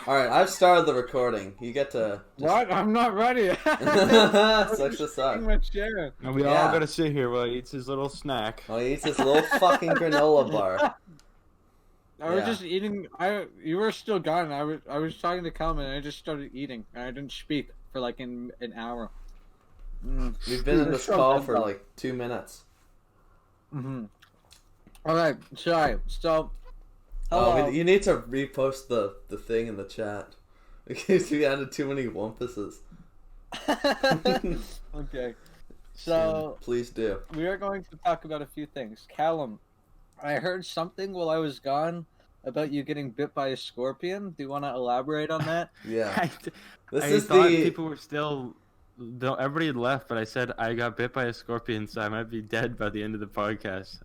All right, I've started the recording. You get to just What? I'm not ready. sucks to suck. My chair. And we all gotta sit here while he eats his little snack. Oh, he eats his little fucking granola bar. I was Yeah. just eating. You were still gone. I was talking to Calvin, and I just started eating. And I didn't speak for like an hour. We've been in It's this so call good, for though. like 2 minutes. All right, sorry. So, hello. You need to repost the thing in the chat in case we added too many wumpuses. Okay. So Please do. we are going to talk about a few things. Callum, I heard something while I was gone about you getting bit by a scorpion. Do you want to elaborate on that? Yeah. This I is thought the people were still. Though everybody had left, but I said I got bit by a scorpion, so I might be dead by the end of the podcast.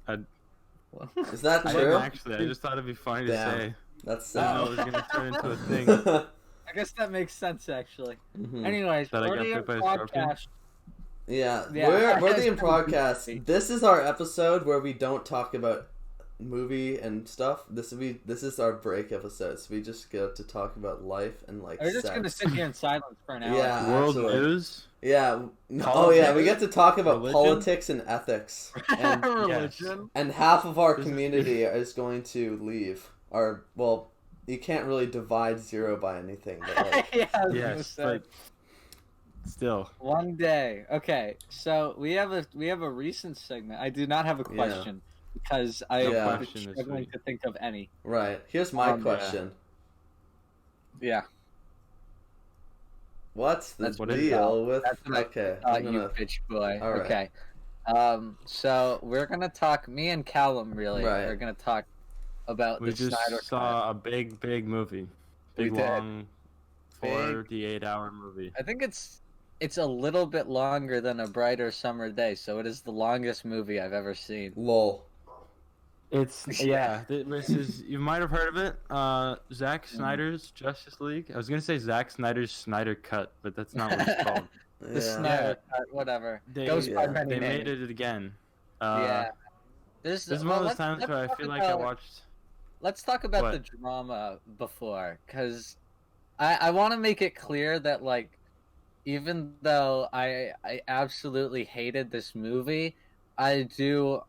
Is that I true? didn't actually. I just thought it'd be funny to Damn. say. That's I didn't know sad. it was gonna turn into a thing. I guess that makes sense, actually. Mhm. Anyways, That I got Gordian bit by a scorpion? podcast. Yeah, Yeah. we're the Progcast. This is our episode where we don't talk about movie and stuff. This is our break episodes. We just get to talk about life and like We're just sex. gonna sit here in silence for an hour. Yeah. World absolutely. news. Yeah. Politics, Oh yeah, we get to talk about religion? politics and ethics, and Religion. and half of our This is- community is going to leave. Or well, you can't really divide zero by anything, but like, Yeah, I was gonna Yes, say. but still. One day. Okay, so we have a recent segment. I do not have a question because I No am question this struggling week. to think of any. right. Here's my Yeah. question. Yeah, What's the That's what is deal with? that's what I Okay, thought I'm you gonna. bitch boy. All right. Okay. So we're gonna talk. Me and Callum really Right. are gonna talk about We the just Snyder Cut. saw a big movie. We Big did. long Big- 48-hour movie. I think it's a little bit longer than A Brighter Summer Day, so it is the longest movie I've ever seen. Lol. It's this is you might have heard of it. Zack Snyder's Justice League. I was gonna say Zack Snyder's Snyder Cut, but that's not what it's called. The Yeah. Snyder Cut, whatever. They, Goes by yeah, many they names. made it again. Yeah. This This is one of those times where I feel like I watched. Let's talk about What? the drama before, because I want to make it clear that, like, even though I absolutely hated this movie, I do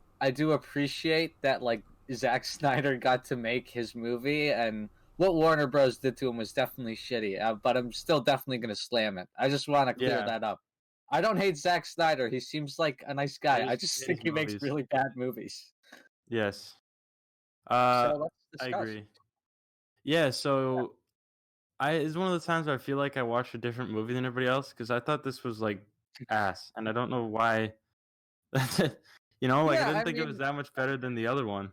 appreciate that, like, Zack Snyder got to make his movie, and what Warner Bros. Did to him was definitely shitty, but I'm still definitely going to slam it. I just want to clear Yeah. that up. I don't hate Zack Snyder. He seems like a nice guy. His- I just his think he makes movies. really bad movies. Yes. So let's I discuss. agree. Yeah, so it's one of the times where I feel like I watched a different movie than everybody else because I thought this was like ass, and I don't know why. You know, like Yeah, I didn't I think it was mean- that much better than the other one.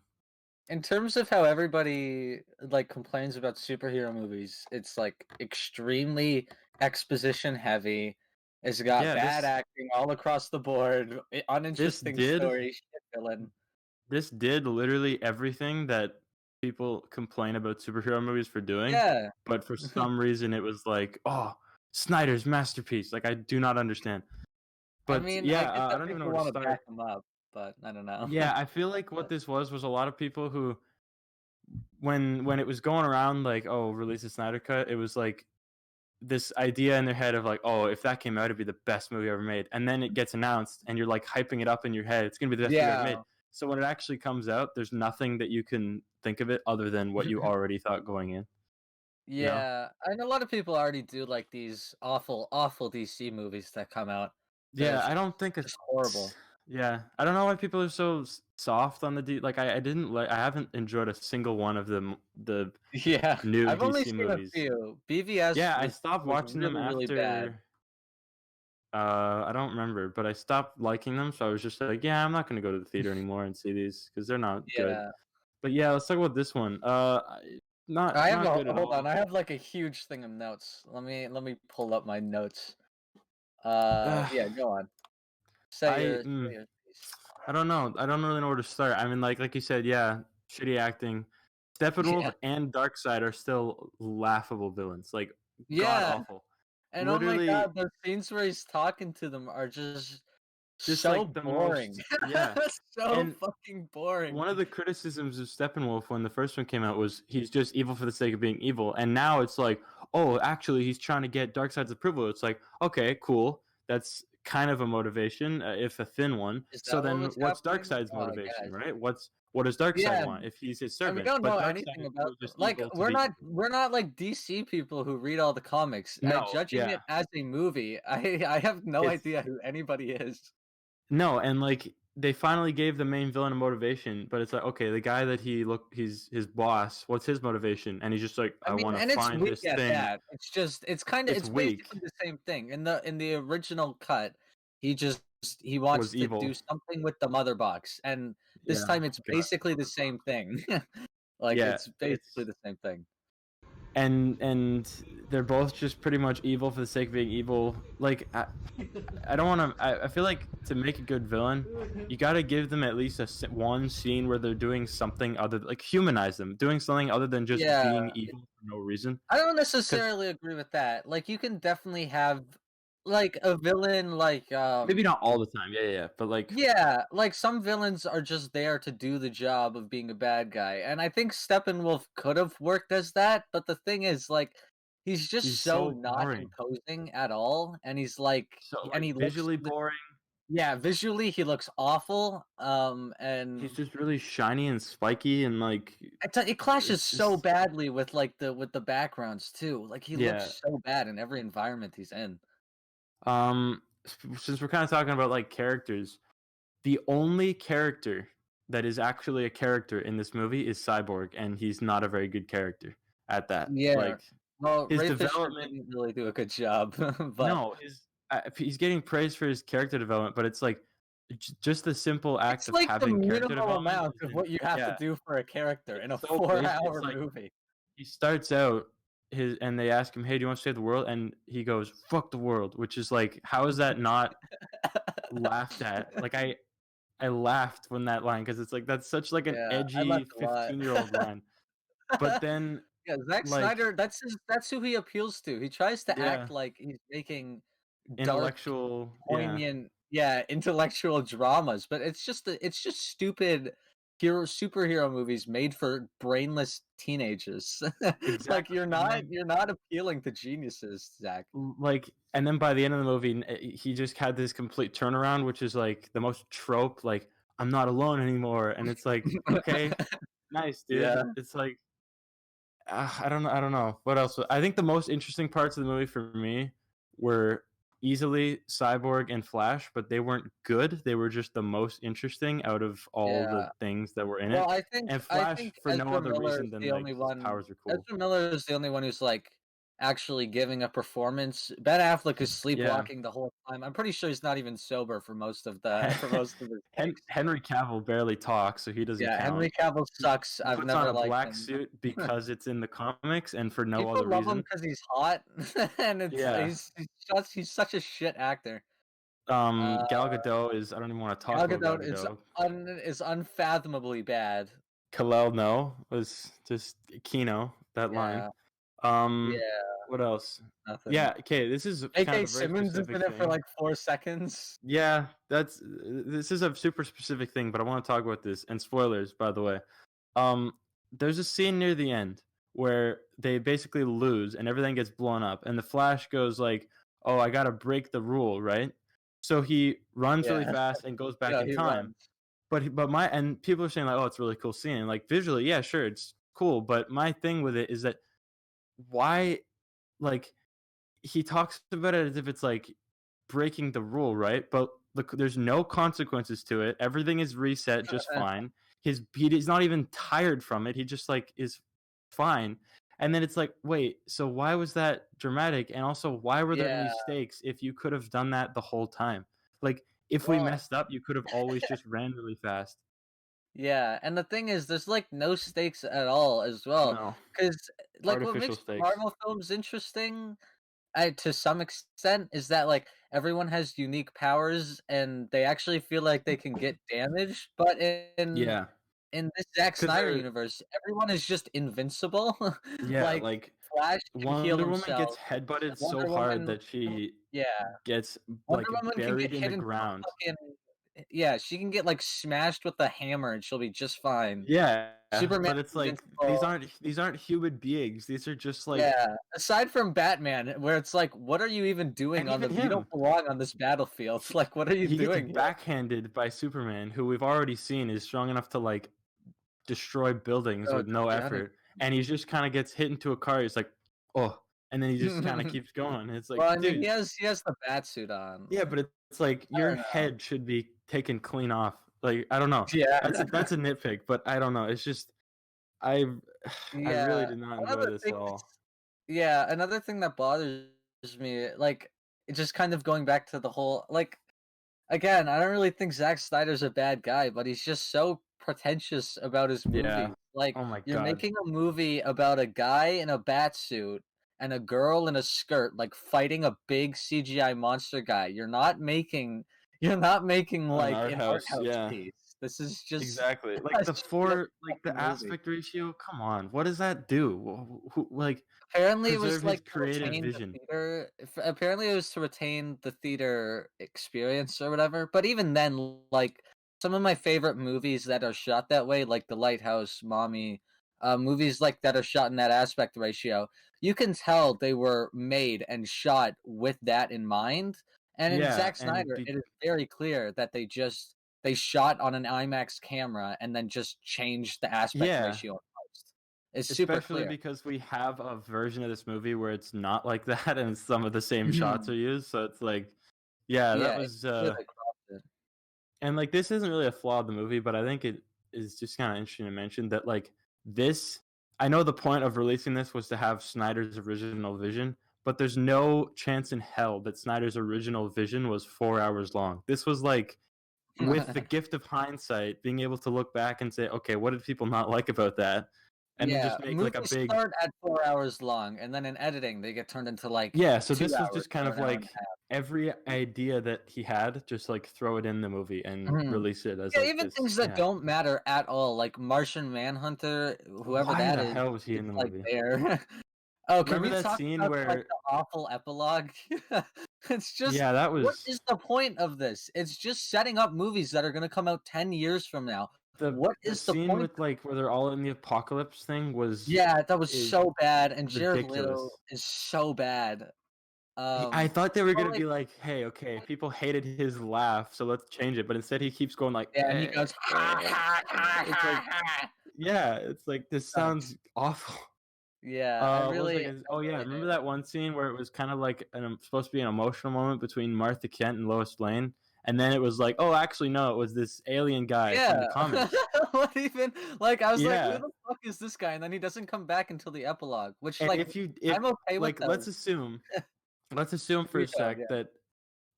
In terms of how everybody like complains about superhero movies, it's like extremely exposition heavy. It's got Yeah, bad this- acting all across the board, uninteresting did- story, shit villain. This did literally everything that people complain about superhero movies for doing. Yeah, But for some reason, it was like, oh, Snyder's masterpiece. Like I do not understand. But I mean, yeah, I get that I don't even know people where to want to start. back them up, but I don't know. Yeah, I feel like what this was a lot of people who, when it was going around like, oh, release a Snyder Cut, it was like this idea in their head of like, oh, if that came out, it'd be the best movie ever made. And then it gets announced, and you're like hyping it up in your head. It's gonna be the best movie ever made. So when it actually comes out, there's nothing that you can think of it other than what you already thought going in. Yeah, and a lot of people already do like these awful DC movies that come out. Yeah, It's I don't think it's just horrible. Yeah, I don't know why people are so soft on the like. I didn't like. I haven't enjoyed a single one of them. The Yeah, new I've only DC seen movies. a few. BVS. Yeah, I was- stopped was watching them really, after. really bad. I don't remember, but I stopped liking them, so I was just like, yeah, I'm not gonna go to the theater anymore and see these because they're not good. Yeah. But yeah, let's talk about this one. Not I have not good at hold all. on. I have like a huge thing of notes. Let me pull up my notes. Yeah, go on. Say your piece. I don't know. I don't really know where to start. I mean, like you said, yeah, shitty acting. Steppenwolf Yeah. and Darkseid are still laughable villains. Like god Yeah, awful. and oh literally- my god, those scenes where he's talking to them are just Just so like the boring. most, yeah. So And fucking boring. one of the criticisms of Steppenwolf when the first one came out was he's just evil for the sake of being evil, and now it's like, oh, actually, he's trying to get Darkseid's approval. It's like, okay, cool, that's kind of a motivation, if a thin one. Is So that what then, was what's happening? Darkseid's Oh, motivation, guys. right? What does Darkseid Yeah, want if he's his and we servant? don't But know Darkseid anything is about still just like evil to be evil. we're not like DC people who read all the comics. No, Judging yeah, it as a movie, I have no it's idea who anybody is. no, and like they finally gave the main villain a motivation, but it's like, okay, the guy that he's his boss. What's his motivation? And he's just like, I I mean, want to and it's find weak this at thing. that. It's just It's it's weak. basically the same thing. In the original cut, he just he wants Was to do evil. something with the mother box, and this Yeah. time it's God. basically the same thing. Like Yeah. it's It's basically the same thing. and they're both just pretty much evil for the sake of being evil. Like I don't want to. I feel like to make a good villain, you got to give them at least one scene where they're doing something other, like humanize them, doing something other than just Yeah, being evil for no reason. I don't Because necessarily agree with that. Like you can definitely have like a villain like maybe not all the time. Yeah. But like yeah, like some villains are just there to do the job of being a bad guy. And I think Steppenwolf could have worked as that, but the thing is like he's he's just so so not boring, imposing at all and he's like so and like he looks visually boring. yeah, visually he looks awful. He's And just really shiny and spiky and like it clashes it's so just badly with like the backgrounds too. Like he yeah. looks so bad in every environment he's in. Since we're kind of talking about like characters, the only character that is actually a character in this movie is Cyborg, and he's not a very good character at that. Yeah. Like Well, his Ray Fisher development, didn't really do a good job, but no, his he's getting praised for his character development, but it's like just the simple act it's of like the having character minimal development amount of isn't. what you have to Yeah, do for a character in a it's so basic. It's 4-hour like movie. he starts out and they ask him, "Hey, do you want to save the world?" And he goes, "Fuck the world," which is like, how is that not laughed at? Like I laughed when that line because it's like that's such like an Yeah, I edgy laughed a lot. 15-year-old line. But then Yeah, Zack like Snyder, that's who he appeals to. He tries to yeah, act like he's making dark, intellectual, yeah, poignant, yeah, intellectual dramas, but it's just stupid superhero movies made for brainless teenagers. Like exactly. And then you're not appealing to geniuses, Zach. like and then by the end of the movie he just had this complete turnaround, which is like the most trope, like I'm not alone anymore, and it's like, okay, nice, dude. Yeah, It's like I don't know what else. I think the most interesting parts of the movie for me were easily Cyborg and Flash, but they weren't good. They were just the most interesting out of all the yeah. things that were in it. Well, And I Flash think for no Ezra other Miller reason is than the like only his one. powers are cool. Ezra Miller is the only one who's like actually giving a performance. Ben Affleck is Yeah. sleepwalking the whole time. I'm pretty sure he's not even sober for most of the for most of his takes. Henry Cavill barely talks, so he doesn't Yeah, count. Henry Cavill He sucks. I've puts on never a liked black him. suit because it's in the comics and for no People other love him reason. because he's hot, and Yeah. he's such a shit actor. Gal Gadot is, I don't even want to talk Gal about Gal Gadot Gadot. is unfathomably bad. Kalel No was just Kino, that line. Yeah, Um, yeah, what else? nothing. Yeah, okay, this is kind J.K. of a very Simmons is specific in it for thing. like 4 seconds. Yeah, this is a super specific thing, but I want to talk about this. And spoilers, by the way. There's a scene near the end where they basically lose and everything gets blown up, and the Flash goes like, "Oh, I gotta break the rule, right?" So he runs really Yeah, fast and goes back yeah, in he time. runs. But my and people are saying like, "Oh, it's a really cool scene." And like visually, yeah, sure, it's cool. But my thing with it is that why, like, he talks about it as if it's like breaking the rule, right? But look, there's no consequences to it. Everything is reset just fine. He's not even tired from it. He just like is fine. And then it's like, wait, so why was that dramatic? And also, why were there any Yeah, stakes if you could have done that the whole time? Like, if we well, messed up, you could have always just ran really fast. yeah, and the thing is, there's like no stakes at all as well. No, Because like what artificial makes stakes. Marvel films interesting, to some extent, is that like everyone has unique powers and they actually feel like they can get damaged. But Yeah, in this Zack because Snyder they're universe, everyone is just invincible. yeah, Like like Flash can heal Wonder Woman himself. gets headbutted so Wonder hard Woman, that she Yeah. gets Wonder like Woman can get buried in hit the into ground. a fucking yeah, she can get like smashed with a hammer and she'll be just fine. Yeah, Superman's but it's like invincible. these aren't human beings. These are just like, Yeah, aside from Batman, where it's like, what are you even doing and on even the? You don't him, belong on this battlefield. Like, what are you he gets doing here? backhanded by Superman, who we've already seen is strong enough to like destroy buildings Oh, with no Johnny. effort, and he just kind of gets hit into a car. He's like, oh, and then he just kind of keeps going. It's like, Well, I mean, dude, he has the bat suit on. yeah, but it's like I your don't know. head should be taken clean off. Like, I don't know. Yeah, That's a nitpick, but I don't know. It's just I I really yeah. did not One of enjoy the this at things, all. yeah, another thing that bothers me, like, it just kind of going back to the whole, like, again, I don't really think Zack Snyder's a bad guy, but he's just so pretentious about his Yeah. movies. Like, Oh my you're god. making a movie about a guy in a bat suit and a girl in a skirt, like fighting a big CGI monster guy. You're not making An like art an art house, house yeah. piece. This is just Exactly. a Like straight up the fucking movie. aspect ratio, come on. What does that do? Like Apparently, it was preserve his like to creative retain the vision. theater. Apparently, it was to retain the theater experience or whatever. But even then, like some of my favorite movies that are shot that way, like The Lighthouse, Mommy, movies like that are shot in that aspect ratio, you can tell they were made and shot with that in mind. And in Yeah, Zack and Snyder, it is very clear that they shot on an IMAX camera and then just changed the aspect yeah, ratio in post. It's super especially clear. because we have a version of this movie where it's not like that and some of the same shots Mhm. are used, so it's like yeah, that Yeah, it's was clear they cropped it. and like this isn't really a flaw of the movie, but I think it is just kind of interesting to mention that like this. I know the point of releasing this was to have Snyder's original vision, but there's no chance in hell that Snyder's original vision was 4 hours long. This was like with the gift of hindsight, being able to look back and say, okay, what did people not like about that, and then Yeah, just make like a movies big start at 4 hours long, and then in editing, they get turned into, like, yeah. So 2 this was hours just kind or of an hour and like a half. every idea that he had, just like throw it in the movie and Mhm. release it as Yeah, like even this. things that Yeah. don't matter at all, like Martian Manhunter, whoever Why that the is, hell was he in it's, the like, movie? there. Oh, can Remember we that talk scene about, like, where the awful epilogue? It's just yeah, that what was is the point of this? It's just setting up movies that are gonna come out 10 years from now. What the is the scene point? with like where they're all in the apocalypse thing was Yeah, that was is so bad, and Jared Leto ridiculous. is so bad. I thought they were But, gonna like be like, "Hey, okay, people hated his laugh, so let's change it." But instead, he keeps going like, yeah, and he goes, "Ha, ha, ha, It's like, ha, ha." yeah, it's like this Sucks. sounds awful. Yeah, I What was I really gonna? Oh yeah, remember hate it. that one scene where it was kind of like supposed to be an emotional moment between Martha Kent and Lois Lane, and then it was like, oh, actually, no, it was this alien guy from Yeah. the comics. What even like, I was like, "Who Yeah, the fuck is this guy?" And then he doesn't come back until the epilogue, which, and like, if you if I'm okay with like those. let's assume for a Retard, sec yeah. that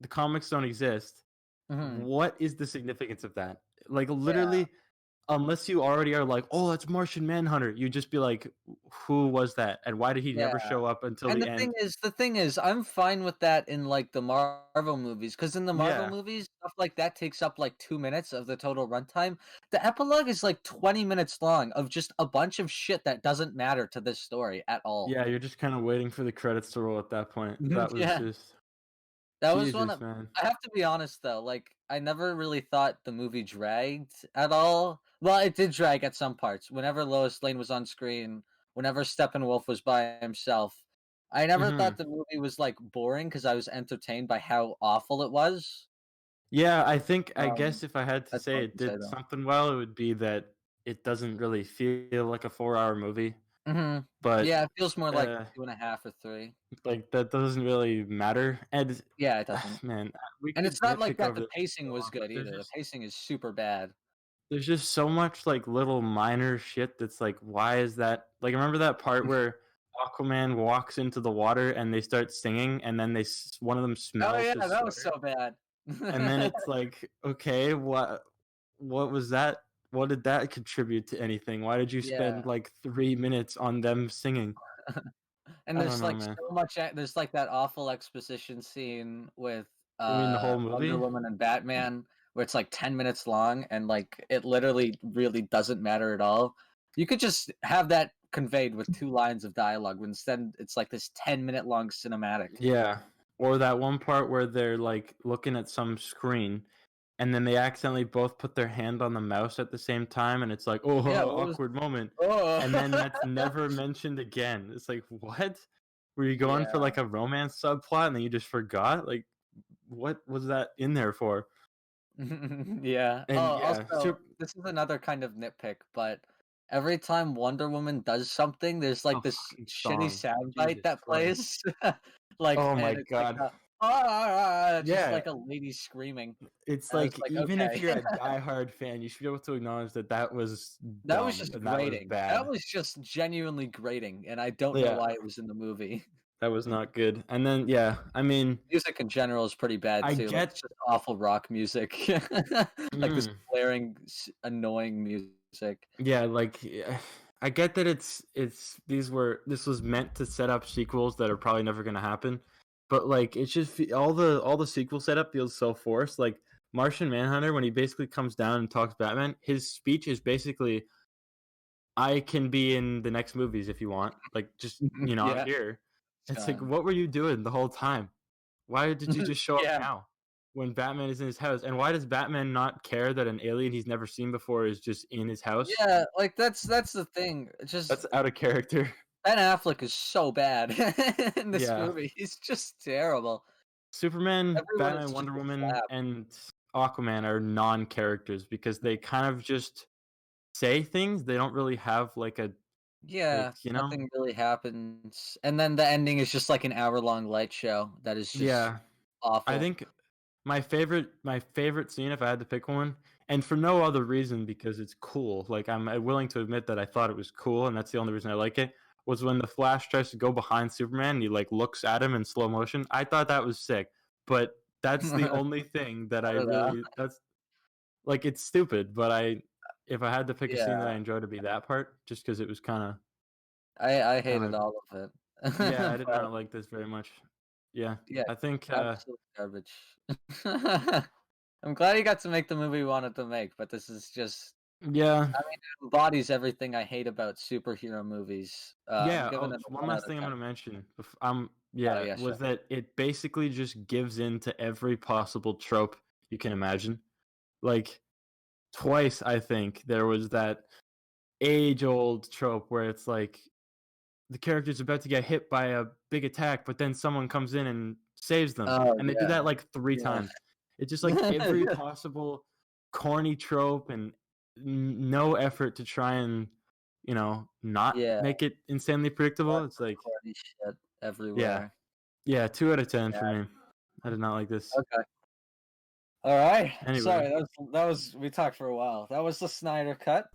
the comics don't exist. Mhm. What is the significance of that? Like Yeah. literally, unless you already are like, oh, that's Martian Manhunter, you just be like, who was that, and why did he Yeah. never show up until And the end? the thing is, I'm fine with that in, like, the Marvel movies, because in the Marvel Yeah, movies, stuff like that takes up, like, 2 minutes of the total runtime. The epilogue is, like, 20 minutes long of just a bunch of shit that doesn't matter to this story at all. yeah, you're just kind of waiting for the credits to roll at that point. Mhm, That was yeah. just That was one Jesus, of man. I have to be honest, though, like, I never really thought the movie dragged at all. Well, it did drag at some parts. Whenever Lois Lane was on screen, whenever Steppenwolf was by himself, I never Hmm. thought the movie was, like, boring because I was entertained by how awful it was. Yeah, I Um, guess if I had to that's say all I it can say, did though. something well, it would be that it doesn't really feel like a 4 hour movie, Mhm. but Yeah, it feels more like uh 2.5 or 3. like that doesn't really matter. And Yeah, it doesn't. man, we And could it's not like nitpick that over the this pacing so was long, but good either. The pacing is super bad. there's just so much like little minor shit that's like, why is that? Like, remember that part where Aquaman walks into the water and they start singing, and then one of them Oh, smells yeah, his that was sweater, so bad. and then it's like, okay, what was that? What did that contribute to anything? Why did you Yeah. spend like 3 minutes on them singing? And I don't there's, know, like, man. so much there's, like, that awful exposition scene with, You mean the whole Wonder movie? Woman and Batman, where it's, like, 10 minutes long, and, like, it literally really doesn't matter at all. You could just have that conveyed with 2 lines of dialogue, but instead it's, like, this 10-minute long cinematic. Yeah. or that one part where they're like looking at some screen and then they accidentally both put their hand on the mouse at the same time and it's like, oh, Yeah, awkward moment. Oh. And then that's never mentioned again. It's like, what? Were you going for like a romance subplot and then you just forgot? Like, what was that in there for? Yeah. And Also, this is another kind of nitpick, but every time Wonder Woman does something, there's like this shitty soundbite that plays. Like, oh and my it's god. Like just like a lady screaming. It's And like, even okay. if you're a diehard fan, you should be able to acknowledge that was That dumb, was just and grating. That was bad. That was just genuinely grating, and I don't know why it was in the movie. That was not good. And then I mean, music in general is pretty bad too. Like, it's just awful rock music, like this blaring, annoying music. Yeah, like I get that this was meant to set up sequels that are probably never going to happen, but like it's just all the sequel setup feels so forced. Like Martian Manhunter, when he basically comes down and talks Batman, his speech is basically, "I can be in the next movies if you want." Like, just I'm here. It's like, what were you doing the whole time? Why did you just show up now when Batman is in his house? And why does Batman not care that an alien he's never seen before is just in his house? Yeah, like that's the thing. That's out of character. Ben Affleck is so bad in this movie. He's just terrible. Superman, Batman, Wonder Woman, and Aquaman are non-characters because they kind of just say things. They don't really have like a nothing really happens, and then the ending is just like an hour-long light show that is just awful. I think my favorite scene, if I had to pick one, and for no other reason because it's cool. Like, I'm willing to admit that I thought it was cool, and that's the only reason I like it. Was when the Flash tries to go behind Superman and he like looks at him in slow motion. I thought that was sick, but that's the only thing that that's like, it's stupid, but if I had to pick a scene that I enjoyed, it'd be that part, just because it was kind of. I hated all of it. Yeah, I did not like this very much. Yeah, I think absolute garbage. I'm glad he got to make the movie he wanted to make, but this is just. I mean, it embodies everything I hate about superhero movies. One last thing I'm going to mention. Was that it basically just gives in to every possible trope you can imagine. Like, twice, I think, there was that age-old trope where it's like the character's about to get hit by a big attack, but then someone comes in and saves them. And they do that like 3 times. It's just like every possible corny trope and no effort to try and not make it insanely predictable. It's like corny shit everywhere. 2 out of 10 for me. I did not like this. Okay. All right. Anyway. Sorry, that was we talked for a while. That was the Snyder cut.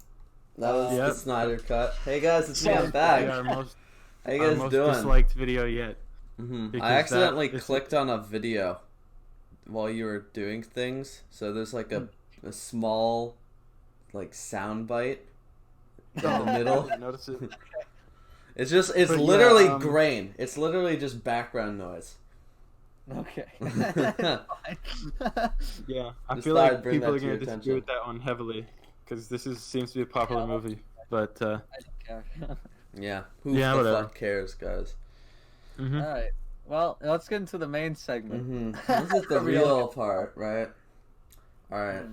That was the Snyder cut. Hey guys, it's me. I'm back. How you guys most doing? Disliked video yet. I accidentally clicked on a video while you were doing things. So there's like a small like sound bite in the middle. Notice it. It's literally grain. It's literally just background noise. Okay. Yeah, I feel like people are going to disagree with that one heavily because this seems to be a popular movie. But I don't care. Yeah, who the fuck cares, guys? All right. Well, let's get into the main segment. This is the real part, right? All right.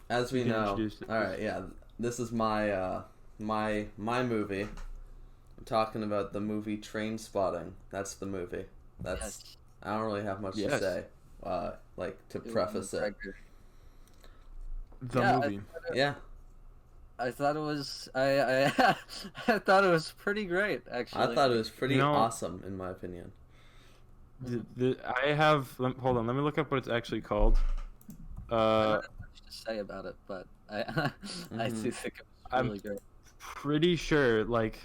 As we know, all right. Yeah, this is my my movie. I'm talking about the movie Trainspotting. That's the movie. That's. I don't really have much to say, like to preface it. The movie. I thought it was. I I thought it was pretty great. Actually, I thought it was pretty awesome, in my opinion. I have. Hold on. Let me look up what it's actually called. I don't have much to say about it, but I do think it was really great. Pretty sure, like,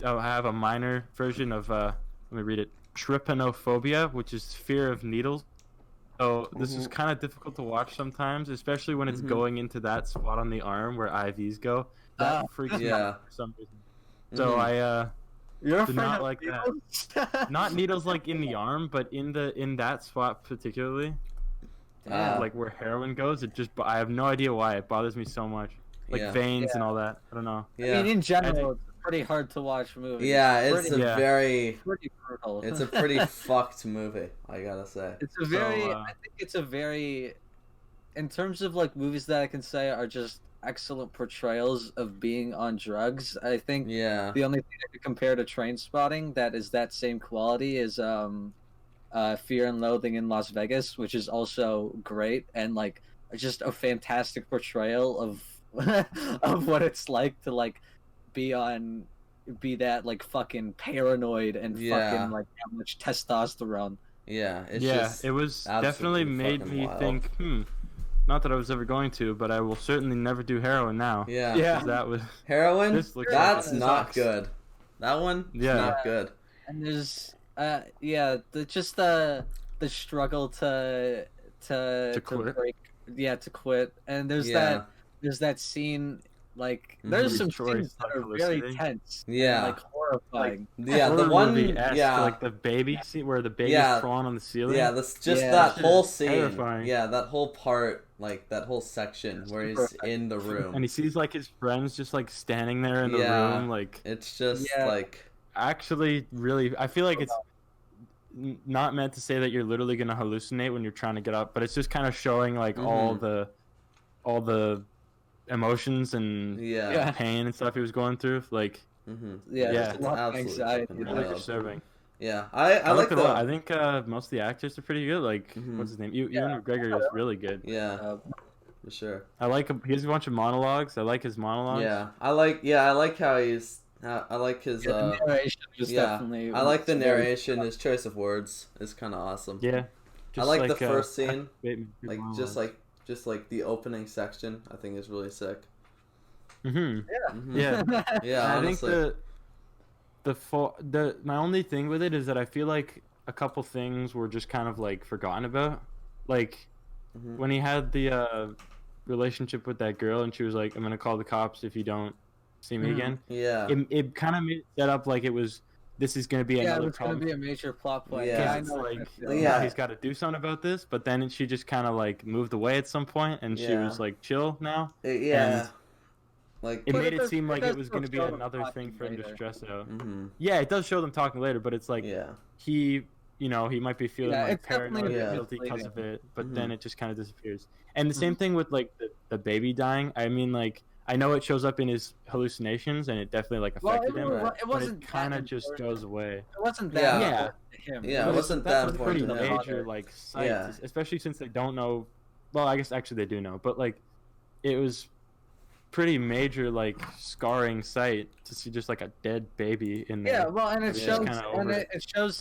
I have a minor version of. Let me read it. Trypanophobia, which is fear of needles. So this is kind of difficult to watch sometimes, especially when it's going into that spot on the arm where IVs go. That freaks me out for some reason. So I do not like that. Not needles like in the arm, but in that spot particularly. Like where heroin goes, I have no idea why it bothers me so much. Like veins and all that. I don't know. Yeah. I mean, in general, it's pretty hard to watch movie. Yeah, it's pretty, pretty brutal. It's a pretty fucked movie, I gotta say. It's a very. I think it's a very. In terms of like movies that I can say are just excellent portrayals of being on drugs, I think the only thing I could compare to Trainspotting that is that same quality is Fear and Loathing in Las Vegas, which is also great and like just a fantastic portrayal of of what it's like to like be that like fucking paranoid and fucking like how much testosterone. Yeah, it was definitely made me think, not that I was ever going to, but I will certainly never do heroin now. Yeah. That was heroin. That's not good. That one, not good. And there's, just the struggle to quit. break, to quit. And there's that scene. Like there's some scenes that are very tense, and, like horrifying. The one, like the baby scene where the baby's crawling on the ceiling. Yeah, that's just that whole scene. Terrifying. Yeah, that whole part, like that whole section where he's in the room and he sees like his friends just like standing there in the room. Like it's just like actually really. I feel like it's not meant to say that you're literally gonna hallucinate when you're trying to get up, but it's just kind of showing like all the emotions and pain and stuff he was going through, like it's anxiety. Disturbing. Yeah, I like that. I think most of the actors are pretty good. Like what's his name? Ewan McGregor is really good. Yeah, for sure. I like him. He has a bunch of monologues. I like his monologues. Yeah, I like how he's. I like his. The narration was definitely. I like the narration. His choice of words is kind of awesome. Yeah, I like the first scene. Just like the opening section, I think is really sick. Yeah. Honestly. I think my only thing with it is that I feel like a couple things were just kind of like forgotten about, like when he had the relationship with that girl and she was like, "I'm gonna call the cops if you don't see me again." Yeah. It kind of made it set up like it was. This is going to be another problem. Going to be a major plot point. Yeah, it's like he's got to do something about this, but then she just kind of like moved away at some point, and she was like chill now. And like it made it seem like it was going to be another thing for him to stress out. Yeah, it does show them talking later, but it's like he might be feeling like paranoid and guilty because of it, but then it just kind of disappears. And the same thing with like the baby dying. I mean, like. I know it shows up in his hallucinations, and it definitely like affected him. It wasn't. But it kind of just goes away. It wasn't that. Yeah, it wasn't that important. Pretty major, like sight, especially since they don't know. Well, I guess actually they do know, but like, it was pretty major, like scarring sight to see just like a dead baby in there. Yeah, well, and it shows,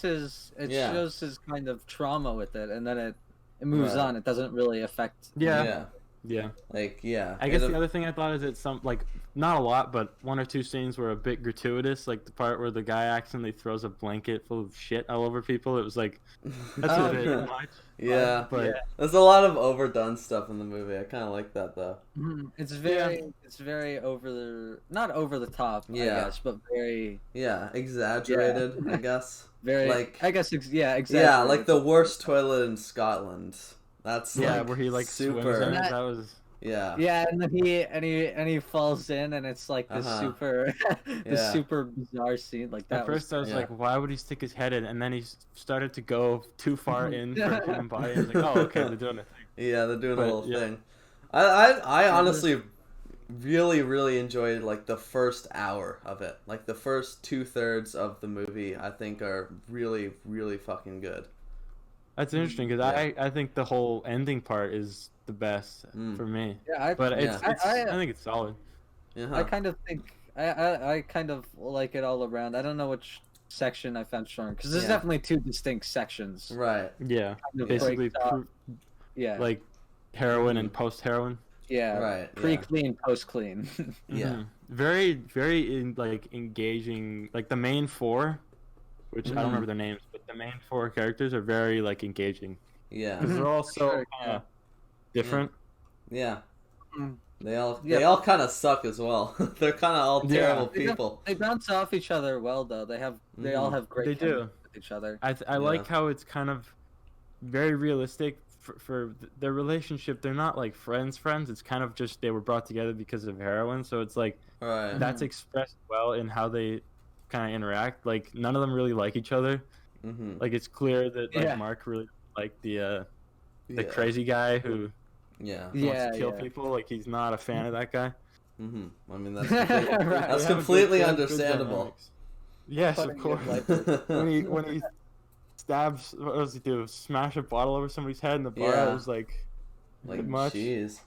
it shows his kind of trauma with it, and then it moves on. It doesn't really affect. Yeah. Like, I guess the other thing I thought is it's not a lot, but one or two scenes were a bit gratuitous, like the part where the guy accidentally throws a blanket full of shit all over people. It was like, that's a bit much. Yeah, there's a lot of overdone stuff in the movie. I kind of like that though. It's very not over the top, I guess, but very exaggerated. I guess very like exaggerated. Yeah, like the worst toilet in Scotland. That's where he like super. Swims in it. That was and then he falls in, and it's like this super super bizarre scene. Like that. At first, I was like, why would he stick his head in? And then he started to go too far in for a human body. I was like, oh, okay, they're doing a thing. Yeah, they're doing a little thing. I honestly really, really enjoyed like the first hour of it. Like the first 2/3 of the movie, I think are really, really fucking good. That's interesting because I think the whole ending part is the best for me. I think it's solid. I kind of think I kind of like it all around. I don't know which section I found strong because there's definitely two distinct sections. Right. Yeah. Kind of basically, like heroin and post heroin. Yeah. Right. Pre-clean, post-clean. Very, very engaging. Like the main four. Which I don't remember their names, but the main four characters are very like engaging. Yeah, because they're all so different. Yeah, they all kind of suck as well. They're kind of all terrible people. They bounce off each other well, though. They all have great chemistry with each other. I like how it's kind of very realistic for their relationship, they're not like friends. It's kind of just they were brought together because of heroin. So it's like Right. that's expressed well in how they kind of interact. Like none of them really like each other. Mm-hmm. Like it's clear that like Yeah. Mark really liked the crazy guy who wants to kill people. Like he's not a fan of that guy. Mm-hmm. I mean that's Right. that's completely understandable. Yes, of course. when he stabs, what does he do? Smash a bottle over somebody's head in the bar. Yeah. It was like much. Jeez.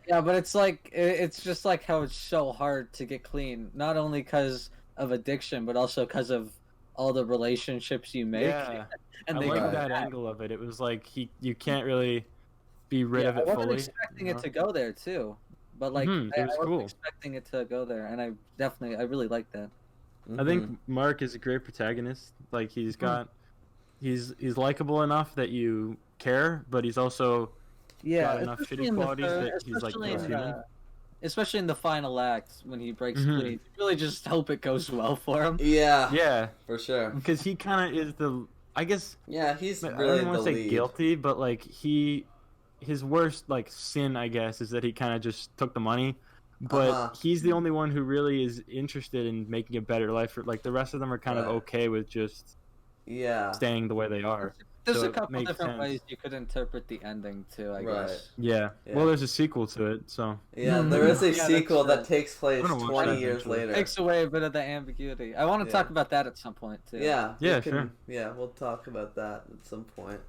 Yeah, but it's like it's just like how it's so hard to get clean, not only because of addiction, but also because of all the relationships you make. Yeah, and I they like go that bad. angle of it. It was like you can't really be rid of it I wasn't fully. expecting it to go there too, but like it I was wasn't cool. expecting it to go there, and I really like that. Mm-hmm. I think Mark is a great protagonist. Like he's likable enough that you care, but he's also got enough shitty qualities that he's like human. Especially in the final act when he breaks clean, you really just hope it goes well for him. Yeah, for sure. Because he kind of is I guess. Yeah, he's really I don't want to say lead. guilty, but like his worst like sin, I guess, is that he kind of just took the money. But he's the only one who really is interested in making a better life. For like the rest of them are kind of okay with just staying the way they are. There's So a couple different sense. ways you could interpret the ending too, I guess. Yeah. Well, there's a sequel to it, so. Yeah, there is a sequel that takes place 20 years later. Takes away a bit of the ambiguity. I want to talk about that at some point too. Yeah. Sure. Yeah, we'll talk about that at some point.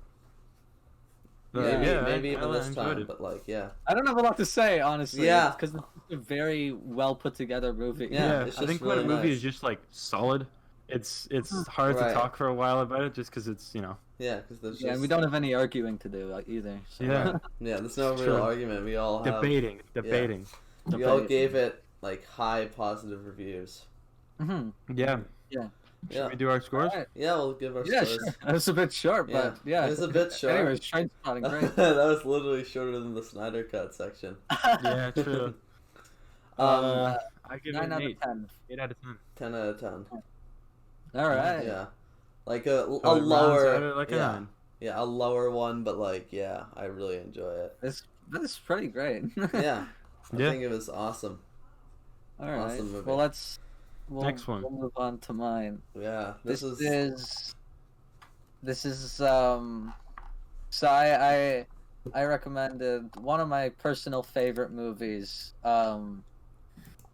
Maybe even this time, but like, I don't have a lot to say, honestly. Yeah. Because it's a very well put together movie. Yeah, I think when a movie is just like solid, it's hard to talk for a while about it just because it's Yeah, because there's and we don't have any arguing to do either. So. Yeah. There's no real argument. We all have debating. We all gave it like high positive reviews. Mm-hmm. Yeah. Should we do our scores? Right. Yeah, we'll give our scores. Sure. That was a bit short, but it was a bit short. Anyways, Trainspotting, great. That was literally shorter than the Snyder Cut section. Yeah, true. I give it an 8 out of 10. 8 out of 10. 10 out of 10. All right. Yeah, like a lower, like a 9. Yeah, a lower one, but like I really enjoy it. That's pretty great. I think it was awesome. All right. Awesome movie. Well, next one. We'll move on to mine. Yeah, this is so I recommended one of my personal favorite movies from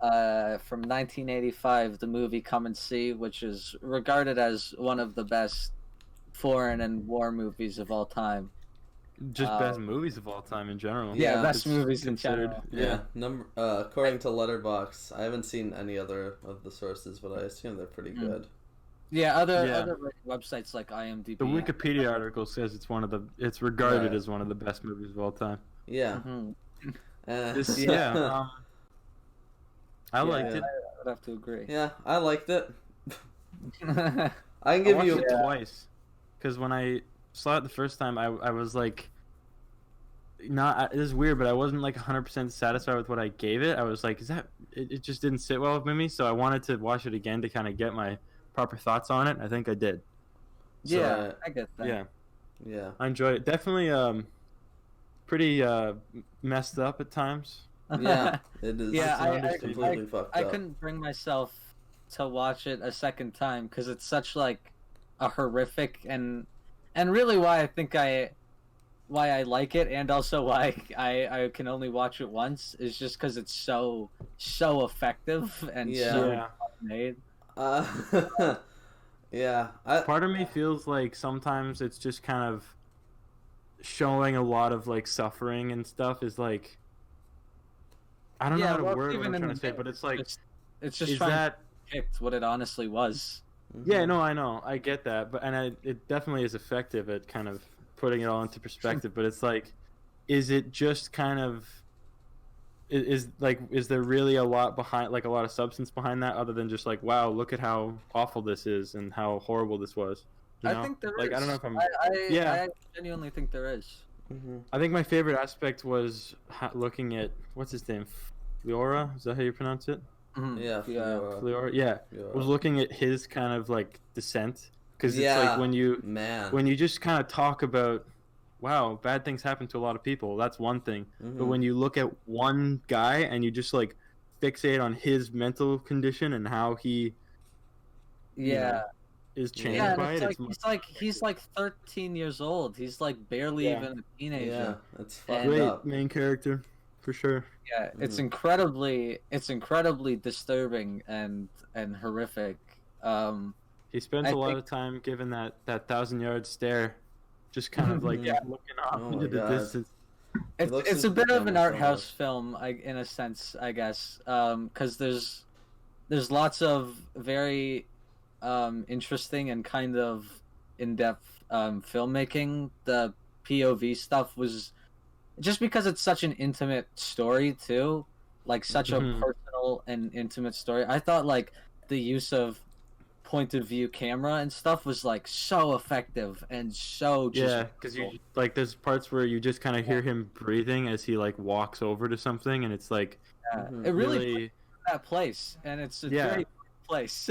1985, the movie Come and See, which is regarded as one of the best foreign and war movies of all time. Just best movies of all time in general. Yeah, best movies in general. Yeah, according to Letterboxd, I haven't seen any other of the sources, but I assume they're pretty good. Yeah, other websites like IMDb. The Wikipedia article says it's regarded as one of the best movies of all time. Yeah. Mm-hmm. I liked it. I would have to agree. Yeah, I liked it. I can give you it twice, because when I saw it the first time, I was like, it is weird, but I wasn't like 100% satisfied with what I gave it. I was like, it just didn't sit well with me, so I wanted to watch it again to kind of get my proper thoughts on it. I think I did. Yeah, I get that. Yeah. I enjoyed it. Definitely pretty messed up at times. Yeah, it is. Yeah, completely fucked up. I couldn't bring myself to watch it a second time because it's such like a horrific and really why I think why I like it, and also why I can only watch it once, is just because it's so effective and so well made. Part of me feels like sometimes it's just kind of showing a lot of like suffering and stuff is like, I don't know how to word what I'm trying to say, but it's like it's just trying to depict what it honestly was. Yeah, no, I know, I get that, but it definitely is effective at kind of putting it all into perspective. But it's like, is it just kind of is there really a lot behind, like a lot of substance behind that, other than just like, wow, look at how awful this is and how horrible this was? You know? I think there is. Like, I don't know if I'm. I genuinely think there is. Mm-hmm. I think my favorite aspect was looking at, what's his name, Fliora? Is that how you pronounce it? Mm-hmm. Yeah, Fliora. Yeah, was looking at his kind of like descent, because it's like when you just kind of talk about wow, bad things happen to a lot of people. That's one thing. Mm-hmm. But when you look at one guy and you just like fixate on his mental condition and how he, you know, is changed by it, he's like 13 years old. He's like barely even a teenager. Yeah, that's fucked great up. main character, for sure. Yeah, it's incredibly disturbing and horrific. He spends a lot of time giving that 1,000-yard stare, just kind of like looking off into the distance. It's a bit of an art house film, in a sense, I guess, because there's lots of very interesting and kind of in-depth filmmaking. The POV stuff was just because it's such an intimate story too, like such a personal and intimate story. I thought like the use of point of view camera and stuff was like so effective and so just because you like there's parts where you just kind of hear him breathing as he like walks over to something, and it's like it really that place, and it's a very place.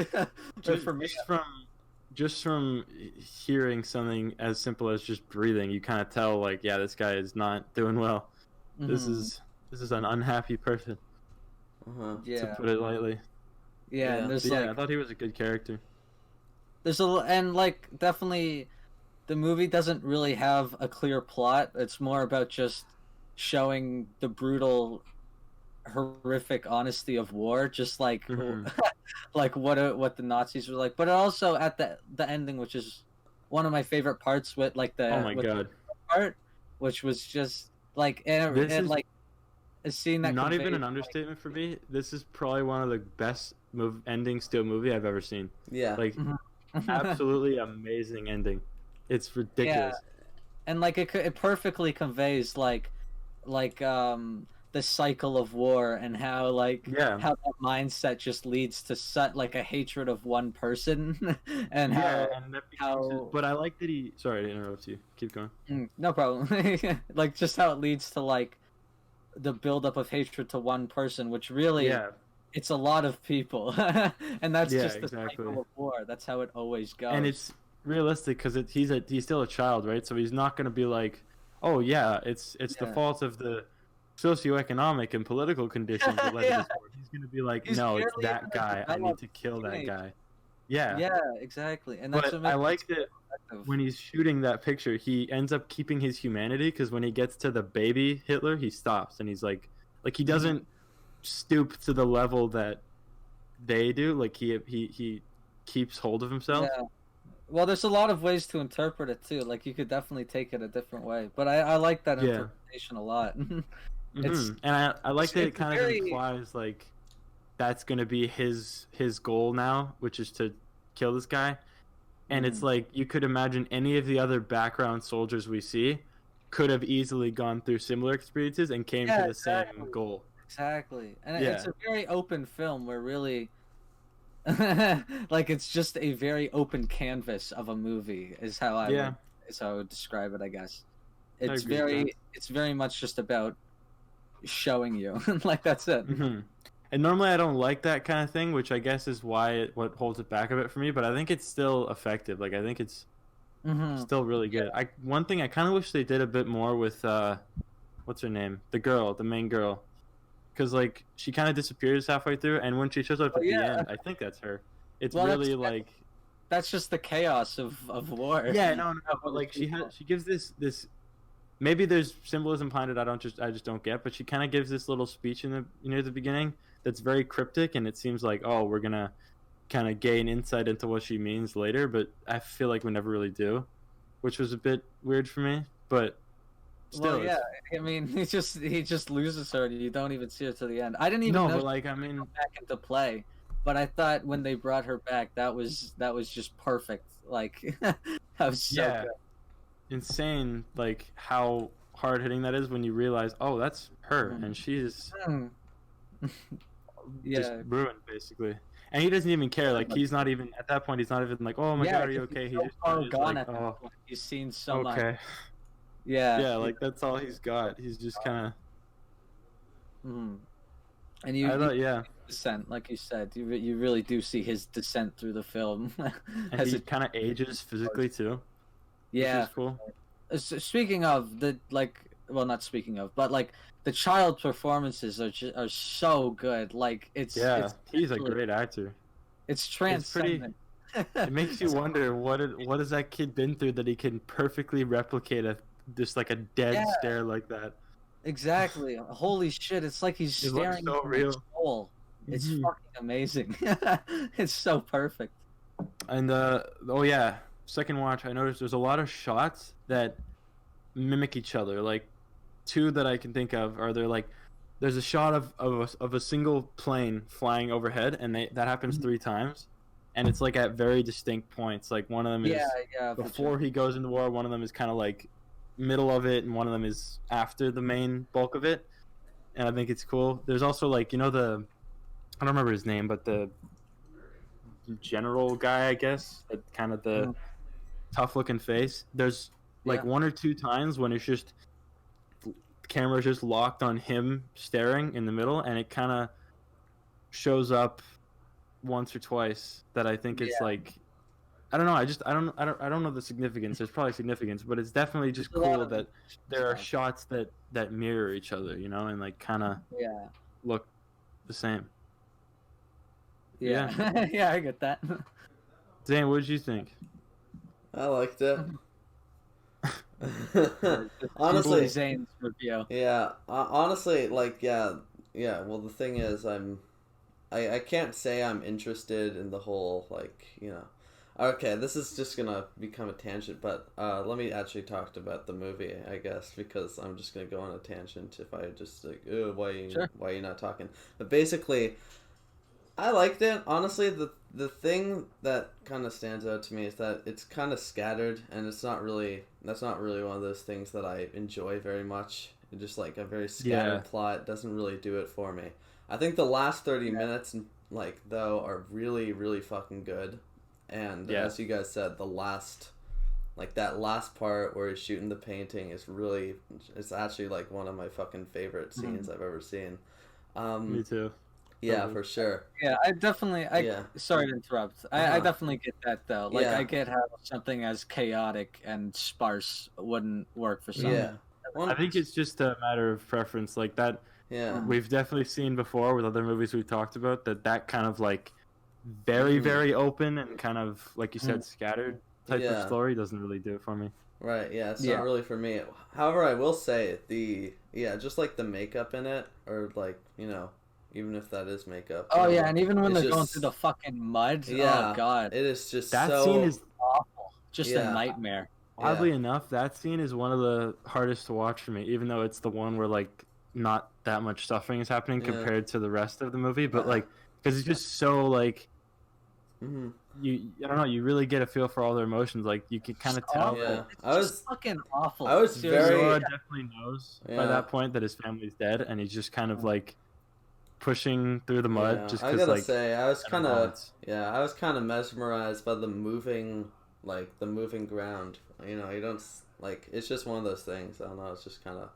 just from hearing something as simple as just breathing, you kind of tell like, yeah, this guy is not doing well. This is an unhappy person. To put it lightly. And there's I thought he was a good character. There's and like definitely the movie doesn't really have a clear plot. It's more about just showing the brutal, horrific honesty of war, just like like what the Nazis were like. But also at the ending, which is one of my favorite parts, with like the part, which was just like and like a scene that not even an understatement for me. This is probably one of the best endings to a movie I've ever seen. Yeah, like absolutely amazing ending. It's ridiculous. And like it perfectly conveys like the cycle of war and how how that mindset just leads to such like a hatred of one person and how but I like that he sorry to interrupt you, keep going. No problem. Like just how it leads to like the buildup of hatred to one person, which really it's a lot of people. And that's just the cycle of war. That's how it always goes. And it's realistic because he's still a child, right? So he's not going to be like, oh yeah, it's the fault of the socioeconomic and political conditions that led to this war. He's going to be like, no, it's that guy. I need to kill that guy. Yeah, exactly. And that's what I like that when he's shooting that picture, he ends up keeping his humanity, because when he gets to the baby Hitler, he stops and he's like he doesn't stoop to the level that they do. Like he keeps hold of himself. Yeah. Well, there's a lot of ways to interpret it too. Like you could definitely take it a different way, but I like that interpretation a lot. And I like that it kind of implies like that's gonna be his goal now, which is to kill this guy. And it's like you could imagine any of the other background soldiers we see could have easily gone through similar experiences and came to the same goal. Exactly. And it's a very open film where really like it's just a very open canvas of a movie is how I would describe it, I guess. It's very much just about showing you. Like that's it. And normally I don't like that kind of thing, which I guess is what holds it back a bit for me, but I think it's still effective. Like I think it's still really good. One thing I kind of wish they did a bit more with what's her name? The main girl. Because like she kind of disappears halfway through, and when she shows up at the end, I think that's her. It's really like that's just the chaos of war. Yeah, no, but like she gives this maybe there's symbolism behind it. I just don't get. But she kind of gives this little speech in the beginning that's very cryptic, and it seems like, oh, we're gonna kind of gain insight into what she means later. But I feel like we never really do, which was a bit weird for me. But still, I mean, he just loses her. You don't even see her to the end. I didn't even know but like I mean, back into play. But I thought when they brought her back, that was just perfect. Like that was so good. Insane, like how hard hitting that is when you realize, oh, that's her, and she's just ruined basically. And he doesn't even care. Like he's not even at that point. He's not even like, oh my god, are you okay? He's just gone like, at that point. He's seen so much. Okay. Yeah, like that's all he's got. He's just kind of. And you descent, like you said, you really do see his descent through the film. And he kind of ages physically too. Yeah, which is cool. speaking of the well, not speaking of, but like the child performances are so good. Like it's he's a great actor. It's transcendent. It makes you wonder what has that kid been through that he can perfectly replicate just like a dead stare like that. Exactly. Holy shit! It's like he's staring so into real. my soul. It's fucking amazing. It's so perfect. And second watch, I noticed there's a lot of shots that mimic each other. Like two that I can think of are there's a shot of a single plane flying overhead, and that happens 3 times, and it's like at very distinct points. Like one of them is before he goes into war, one of them is kind of like middle of it, and one of them is after the main bulk of it. And I think it's cool. There's also like I don't remember his name, but the general guy, I guess, kind of the tough looking face. There's like 1 or 2 times when it's just the camera's just locked on him staring in the middle, and it kind of shows up once or twice that I think it's like I don't know. I don't know the significance. There's probably significance, but it's definitely just cool that there are shots that mirror each other, and like kind of look the same. Yeah. Yeah, I get that. Zane, what did you think? I liked it. Honestly, Zane's review. Yeah. Honestly, like, yeah. Well, the thing is, I can't say I'm interested in the whole, like, Okay, this is just gonna become a tangent, but let me actually talk about the movie, I guess, because I'm just gonna go on a tangent if I just like, why are you not talking? But basically, I liked it. Honestly, the thing that kind of stands out to me is that it's kind of scattered, and that's not really one of those things that I enjoy very much. It's just like a very scattered plot doesn't really do it for me. I think the last 30 minutes, like, though, are really, really fucking good. And as you guys said, that last part where he's shooting the painting it's actually like one of my fucking favorite scenes I've ever seen. Me too. Yeah, for sure. Yeah, I definitely. Sorry to interrupt. I definitely get that though. Like, I get how something as chaotic and sparse wouldn't work for someone. Yeah. I think it's just a matter of preference. Like that. Yeah. We've definitely seen before with other movies we've talked about that kind of like very, very open and kind of, like you said, scattered type of story doesn't really do it for me. Right, yeah, it's not really for me. However, I will say just like the makeup in it, or like, even if that is makeup. Oh yeah, and even when they're going through the fucking mud, oh god. It is just that scene is awful. Just a nightmare. Oddly enough, that scene is one of the hardest to watch for me, even though it's the one where like not that much suffering is happening compared to the rest of the movie, but like because it's just so like I don't know, you really get a feel for all their emotions. Like you can kind of tell. Yeah, it's fucking awful. I was Zora definitely knows by that point that his family's dead, and he's just kind of like pushing through the mud. Just I gotta say, I was kind of mesmerized by the moving ground. You don't like. It's just one of those things. I don't know. It's just kind of.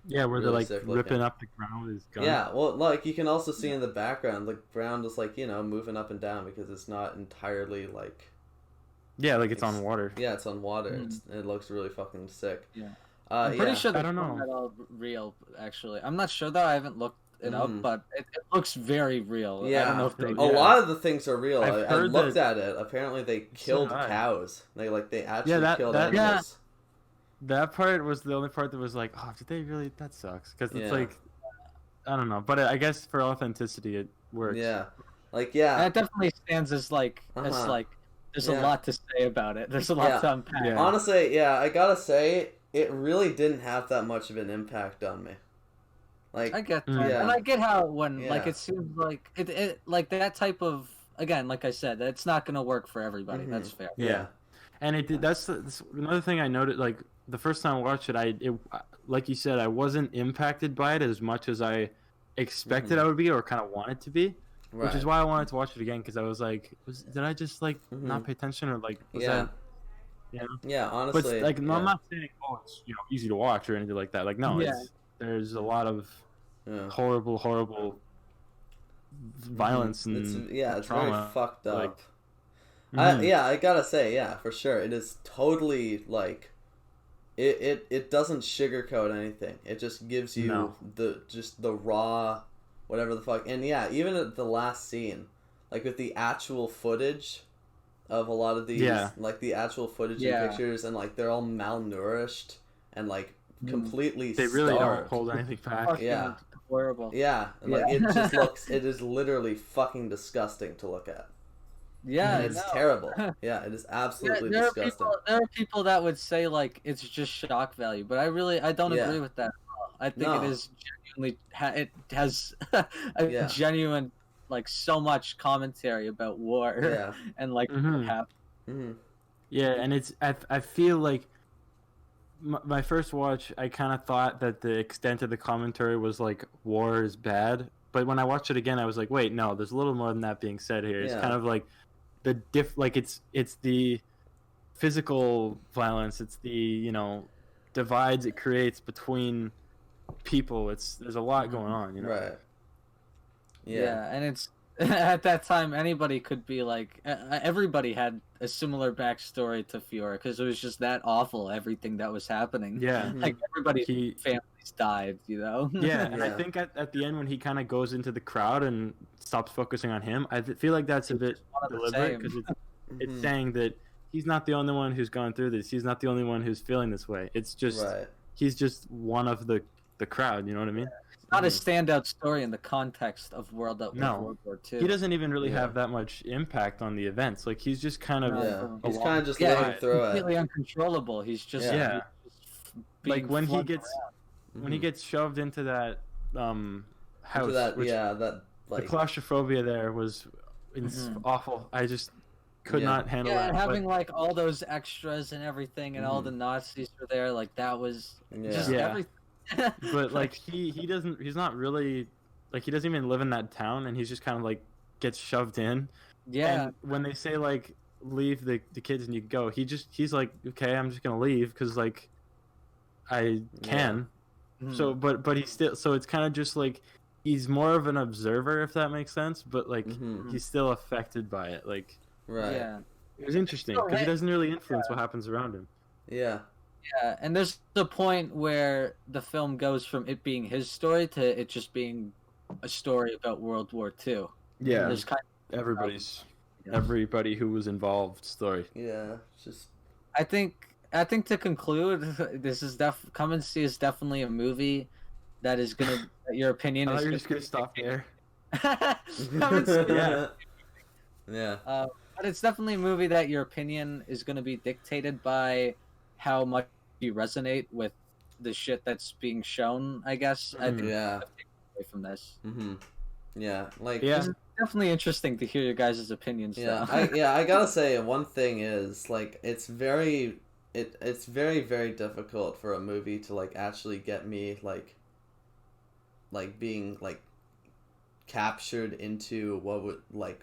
Yeah, where really they're like ripping up the ground with his gun. Yeah, well, like you can also see in the background, the ground is like moving up and down because it's not entirely like. Yeah, like it's on water. Yeah, it's on water. It looks really fucking sick. Yeah, I'm pretty sure that's not all real. Actually, I'm not sure though. I haven't looked it up, but it looks very real. Yeah, I don't know if a lot of the things are real. I looked at it. Apparently, they killed cows. They actually killed animals. That part was the only part that was like, oh, did they really? That sucks. Because it's like, I don't know. But I guess for authenticity, it works. Yeah. That definitely stands as like, there's a lot to say about it. There's a lot to unpack. Yeah. Honestly, I gotta say, it really didn't have that much of an impact on me. Like, I get that. And I get how like, it seems like, it like that type of, again, like I said, it's not going to work for everybody. That's fair. Yeah. And it did. That's another thing I noted. Like the first time I watched it, like you said, I wasn't impacted by it as much as I expected I would be, or kind of wanted to be. Right. Which is why I wanted to watch it again, because I was like, did I just like not pay attention, or like was that? Yeah, honestly. But I'm not saying it's easy to watch or anything like that. Like no, there's a lot of horrible violence and it's trauma. very fucked up. Like, I gotta say, for sure, it is totally like it doesn't sugarcoat anything. It just gives you the raw, whatever the fuck. And yeah, even at the last scene, like with the actual footage of a lot of these, like the actual footage and pictures, and like they're all malnourished and like completely they really starved. don't hold anything back. Yeah, horrible. Yeah, and like it just looks, it is literally fucking disgusting to look at. Yeah, and it's terrible. Yeah, it is absolutely disgusting. There are people that would say like it's just shock value, but I don't agree with that at all. I think it is genuinely it has a genuine, like, so much commentary about war and like what happened. Yeah, and it's I feel like my first watch, I kind of thought that the extent of the commentary was like war is bad, but when I watched it again, I was like, wait, no, there's a little more than that being said here. It's kind of like it's the physical violence, it's the divides it creates between people. There's a lot going on, Right. Yeah, and it's at that time anybody could be like everybody had a similar backstory to Fiora because it was just that awful, everything that was happening. Like everybody's families died, And I think at the end when he kind of goes into the crowd and stops focusing on him, I feel like that's a bit deliberate because it's saying that he's not the only one who's gone through this, he's not the only one who's feeling this way. It's just he's just one of the crowd, you know what I mean? Not a standout story in the context of World War II. He doesn't even really have that much impact on the events. Like he's just kind of he's kind of just living through it. Completely uncontrollable. He's just he's just like when he gets shoved into that house. The claustrophobia there was awful. I just could not handle that. And having like all those extras and everything, and all the Nazis were there, like that was just everything. But like he's not really, like, he doesn't even live in that town, and he's just kind of like gets shoved in. And when they say like leave the kids and you go, he's like, okay, I'm just gonna leave because like I can. So but he's still, so it's kind of just like he's more of an observer, if that makes sense, but like he's still affected by it. Like it was interesting because he doesn't really influence what happens around him. Yeah, and there's the point where the film goes from it being his story to it just being a story about World War II. Yeah, there's kind of everybody who was involved story. Yeah, just I think to conclude, this is Clemency is definitely a movie that is gonna. Your opinion is. You're just gonna stop there. But it's definitely a movie that your opinion is gonna be dictated by how much you resonate with the shit that's being shown, I guess. I think away from this. It's definitely interesting to hear your guys' opinions. I gotta say, one thing is like it's very very difficult for a movie to like actually get me like being like captured into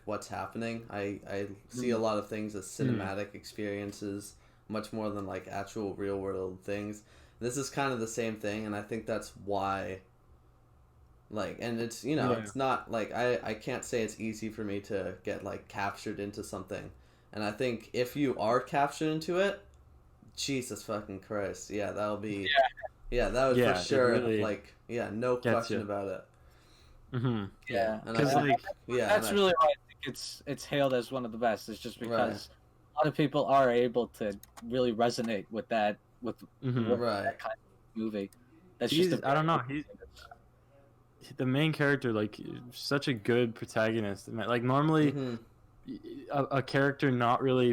what's happening. I see a lot of things as cinematic experiences much more than like actual real world things. This is kind of the same thing, and I think that's why and it's it's not like I can't say it's easy for me to get like captured into something, and I think if you are captured into it, Jesus fucking Christ, that'll be that would for sure really, no question about it. And that's really why I think it's hailed as one of the best. It's just because a lot of people are able to really resonate with that that kind of movie. That's I don't know. He's the main character, like such a good protagonist. Like normally, a character not really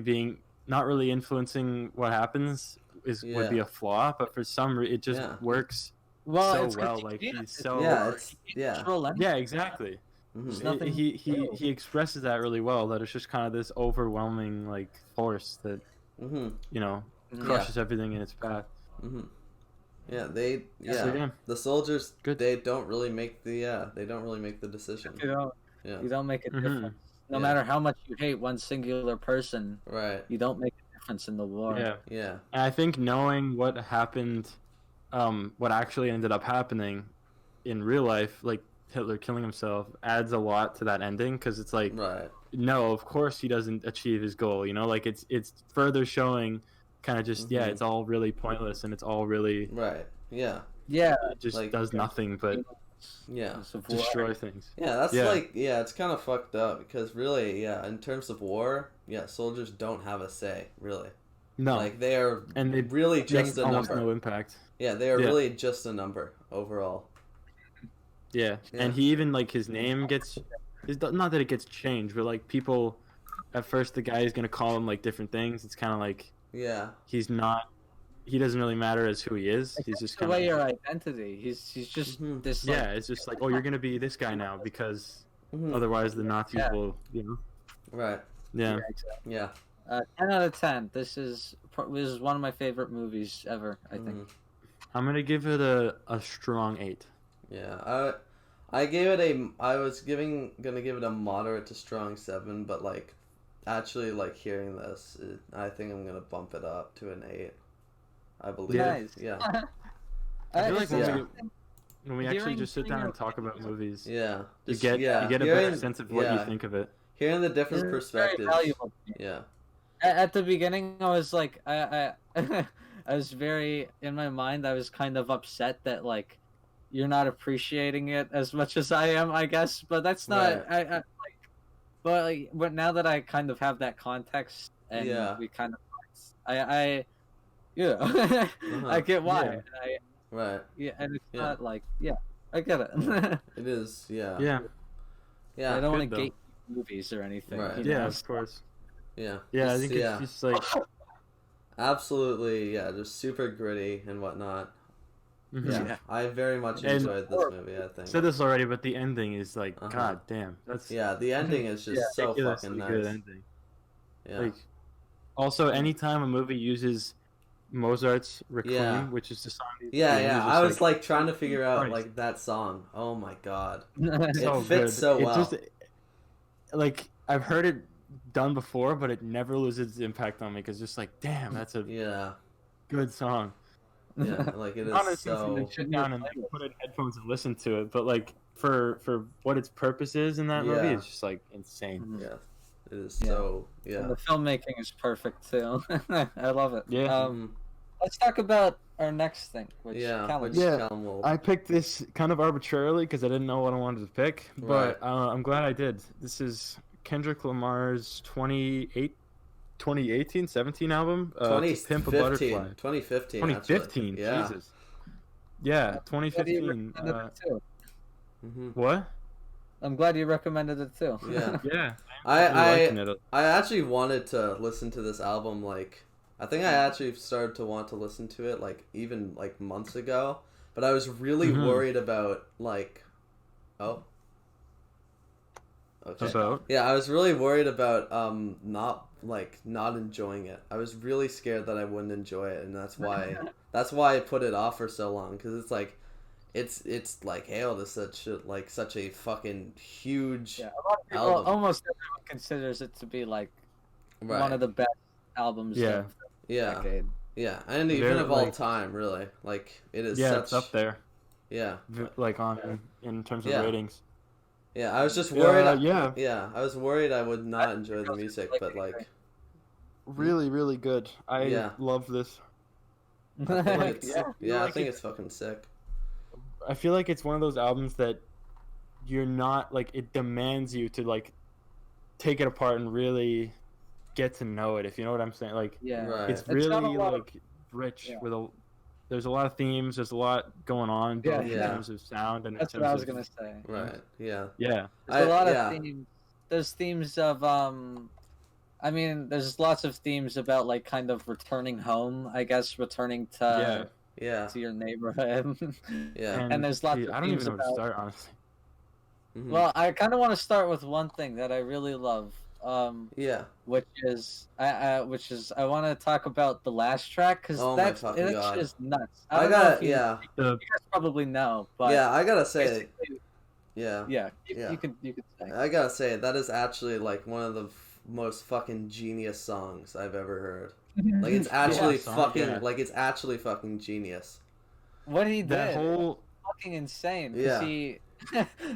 influencing what happens would be a flaw, but for some reason it just works so well. Like he's so exactly. He expresses that really well. That it's just kind of this overwhelming like force that crushes everything in its path. The soldiers they don't really make the decision. You don't make a difference. No matter how much you hate one singular person, you don't make a difference in the war. And I think knowing what happened, what actually ended up happening in real life, like Hitler killing himself, adds a lot to that ending, because it's like no, of course he doesn't achieve his goal, like it's further showing kind of just it's all really pointless and it's all really right. Yeah. it just Like, does nothing but destroy things. Yeah, that's like it's kind of fucked up because really, in terms of war, soldiers don't have a say really. No, like they are and they really just a almost number. No impact. Yeah, they are really just a number overall. Yeah, and he even like his name gets. It's not that it gets changed, but like people, at first the guy is gonna call him like different things. It's kind of like he's not. He doesn't really matter as who he is. He's just kind of your identity. He's just this. Like, it's just like, oh, you're gonna be this guy now because otherwise the Nazis will, Right. Yeah. Yeah. 10 out of 10. This is one of my favorite movies ever. I think. I'm gonna give it a strong 8. Yeah. I gave it I was gonna give it a moderate to strong 7, but like, actually like hearing this, I think I'm gonna bump it up to an 8. I believe. Nice. Yeah. I feel like when we actually just sit down and talk about movies, you get a better sense of what you think of it. Hearing the different perspectives. Yeah. At the beginning, I was like, I was very in my mind. I was kind of upset that like you're not appreciating it as much as I am, I guess. But that's not. Right. But now that I kind of have that context and we kind of, I get why. Right. Yeah, and it's not like I get it. It is. Yeah. Yeah. Yeah. I don't want to gate movies or anything. Right. Yeah, of course. Yeah. Yeah, I think it's just like absolutely, just super gritty and whatnot. Yeah, I very much enjoyed this movie. I think said this already, but the ending is like, god damn, that's the ending is just so fucking nice. Good ending. Yeah. Like, also, anytime a movie uses Mozart's Requiem, which is the song. I was like trying to figure out like that song. Oh my god, it fits so well. Just, like I've heard it done before, but it never loses its impact on me because just like, damn, that's a good song. Yeah, like it is honestly, so. Sit down and like, put in headphones and listen to it, but like for what its purpose is in that movie, it's just like insane. Yeah, it is so. Yeah, and the filmmaking is perfect too. I love it. Yeah. Let's talk about our next thing. Which I picked this kind of arbitrarily because I didn't know what I wanted to pick, but I'm glad I did. This is Kendrick Lamar's 2018-17 album, Pimp a Butterfly. 2015. 2015. Yeah. Jesus. Yeah, 2015. What? I'm glad you recommended it too. Yeah. Yeah. I actually wanted to listen to this album. Like, I think I actually started to want to listen to it like even like months ago, but I was really worried about like, okay. I was really worried about not enjoying it. I was really scared that I wouldn't enjoy it, and that's why I put it off for so long, because it's like it's like hailed as such a fucking huge album. Almost everyone considers it to be like one of the best albums of the decade. Yeah, and even of all time, really. Like, it is it's up there. Yeah. Like in terms of ratings. Yeah, I was just worried. I was worried I would not enjoy the music, but like, really, really good. I love this. I think it's fucking sick. I feel like it's one of those albums that you're not like, it demands you to like take it apart and really get to know it, if you know what I'm saying. Like, it's really like rich with there's a lot of themes. There's a lot going on, both in terms of sound and that's in terms what I was gonna say. Right. Yeah. Yeah. There's a lot of themes. There's themes of I mean, there's lots of themes about like kind of returning home. I guess returning to to your neighborhood. And there's lots of I don't themes even know where to about... start, honestly. Well, I kind of want to start with one thing that I really love. Which is I want to talk about the last track, because that's just nuts. You guys probably know, but I gotta say, you could say. I gotta say that is actually like one of the most fucking genius songs I've ever heard. Like, it's actually it's actually fucking genius. What he did, that whole fucking insane.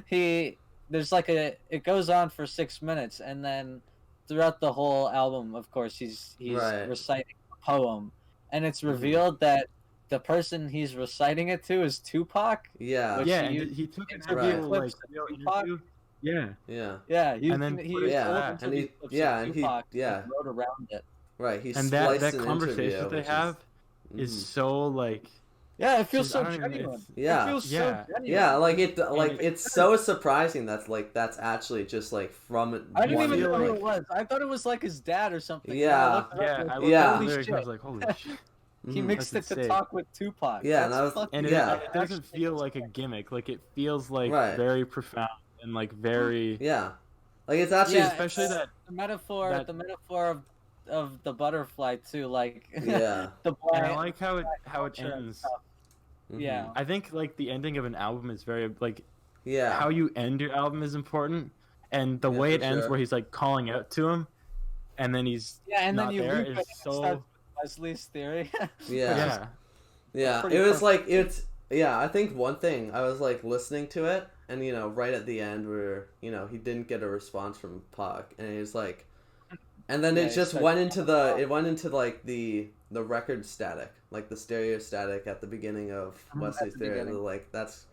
He there's like it goes on for 6 minutes, and then throughout the whole album, of course, he's reciting poem, and it's revealed that the person he's reciting it to is Tupac. Yeah. Which Yeah, and he took an actual like real interview. Yeah. Yeah. Yeah, And then he put it told back. interview clips yeah, of and he Tupac yeah. wrote around it. Right. He And spliced that an conversation interview, they have is so like. Yeah, it feels Just, so I don't even- genuine. Yeah. It feels Yeah. so genuine. Yeah, like And it's so surprising that's actually just like from I didn't one, even know like, who it was. I thought it was like his dad or something. Yeah. I looked Yeah. at the lyrics and I was like, holy shit. He mixed That's it to insane. talk with Tupac. Yeah, That's and I was- fucking- And Yeah. it doesn't feel like a gimmick. Like it feels like Right. very profound and like very. Yeah. Like it's actually Yeah, especially it's- that the metaphor that- of the butterfly too, like Yeah. the And I black. like how it culture and ends. stuff. Yeah. I think like the ending of an album is very like Yeah. how you end your album is important, and the Yeah, way for it ends sure. where he's like calling out to him, and then he's Yeah, and not then you there loop is it and it so starts with Wesley's theory. Yeah. yeah. It was like I think one thing I was like listening to it, and right at the end where he didn't get a response from Pac, and he was like, and then Yeah, it just it's went into like the record static, like the stereo static at the beginning of Wesley's the theory. beginning. Like that's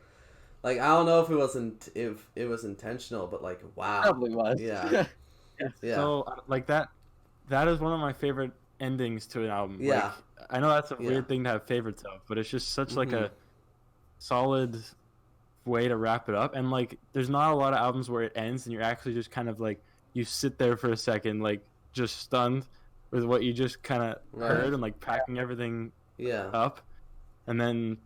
like I don't know if it was intentional, but like wow. Probably was. Yeah. Yeah. So like that is one of my favorite endings to an album. Yeah. Like, I know that's a Yeah. weird thing to have favorites of, but it's just such like Mhm. a solid way to wrap it up. And like there's not a lot of albums where it ends and you're actually just kind of like you sit there for a second like just stunned with what you just kind of Right. heard and like packing everything Yeah. up, and then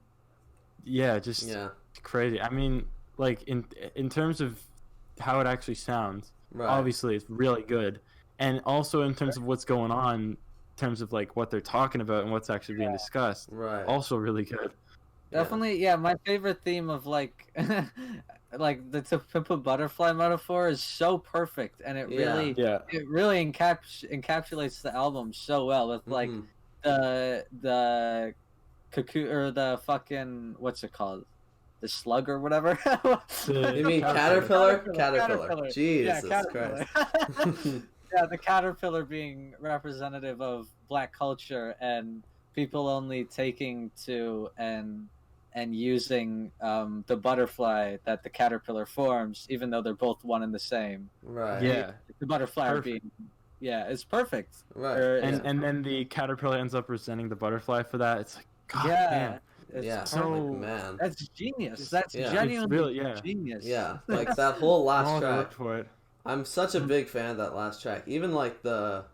just Yeah. crazy. I mean, like in terms of how it actually sounds, Right. obviously it's really good, and also in terms of what's going on, in terms of like what they're talking about and what's actually being discussed, Right. also really good. Definitely, yeah. My favorite theme of like, like the To Pimp a Butterfly metaphor is so perfect, and it Yeah. really encapsulates the album so well with like Mhm. the cocoon or the fucking what's it called, the slug or whatever. You mean Caterpillar? caterpillar? Jesus caterpillar. Christ. Yeah, the caterpillar being representative of black culture and people only taking to and using the butterfly that the caterpillar forms, even though they're both one and the same. Right. Yeah, The butterfly Perfect. it's perfect. Right. Or- and then the caterpillar ends up resenting the butterfly for that. It's like, God yeah, damn. it's Yeah. So- Like, man. that's genius. That's Yeah. It's genuinely really- genius. Yeah. Like that whole last All the track. work for it. I'm such a big fan of that last track. Even like the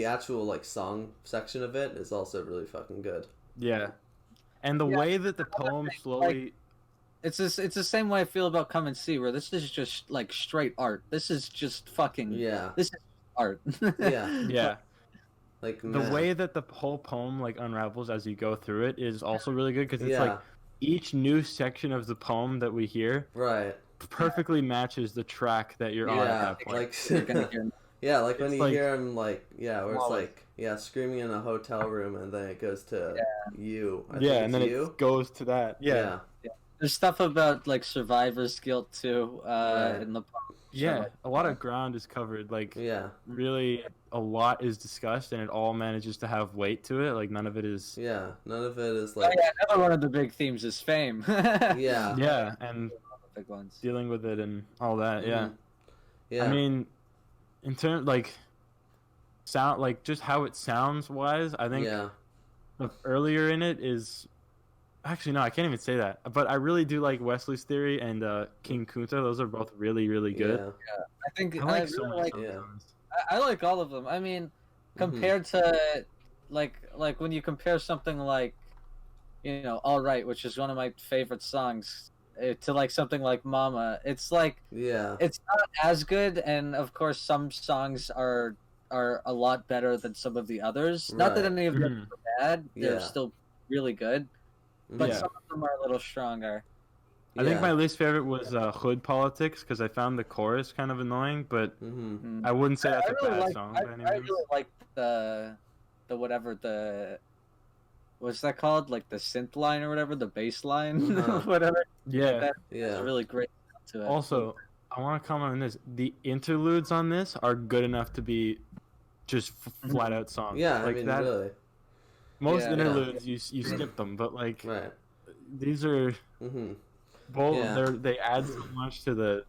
actual like song section of it is also really fucking good. Yeah, and the Yeah, way that the poem slowly. It's the same way I feel about Come and See, where this is just like straight art. This is just fucking Yeah. this is art. Yeah. Yeah, Like the man. way that the whole poem like unravels as you go through it is also really good because it's Yeah. like each new section of the poem that we hear Right. perfectly matches the track that you're on at Yeah. that point. Like You're gonna hear- yeah, like when It's you like- hear him like where it's Flawless. like screaming in a hotel room and then it goes to you. I Yeah, think and then it's you. it goes to that. Yeah, There's stuff about like survivor's guilt too, Right. in the yeah. A lot of ground is covered. Like Yeah. really, a lot is discussed, and it all manages to have weight to it. Like none of it is. Yeah. None of it is Oh, like yeah, another one of the big themes is fame. yeah. Yeah, and Big ones. dealing with it and all that. Yeah. Mhm. Yeah. I mean, in terms like sound, like just how it sounds wise, I think yeah. the earlier in it is actually no, I can't even say that. But I really do like Wesley's Theory and King Kunta. Those are both really, really good. I think I I, like really so much. like. of Yeah. those. I like all of them. I mean, Mm-hmm. compared to like when you compare something like, All Right, which is one of my favorite songs, to like something like Mama, it's like Yeah. it's not as good, and of course some songs are a lot better than some of the others. Not that Right. any of them are bad; they're Yeah. still really good, but Yeah. some of them are a little stronger. I think my least favorite was Hood Politics because I found the chorus kind of annoying, but Mm-hmm. I wouldn't say that's a really bad like, song I, by any I means. really like the whatever the what's that called? Like the synth line or whatever, the bass line, Uh-huh. whatever. Yeah. That- Yeah. It's really great to it. Also, I want to comment on this. The interludes on this are good enough to be just flat out songs. Yeah. like I mean, that. really. Most Yeah. interludes you skip them, but like Right. these are both. Yeah. They add so much to the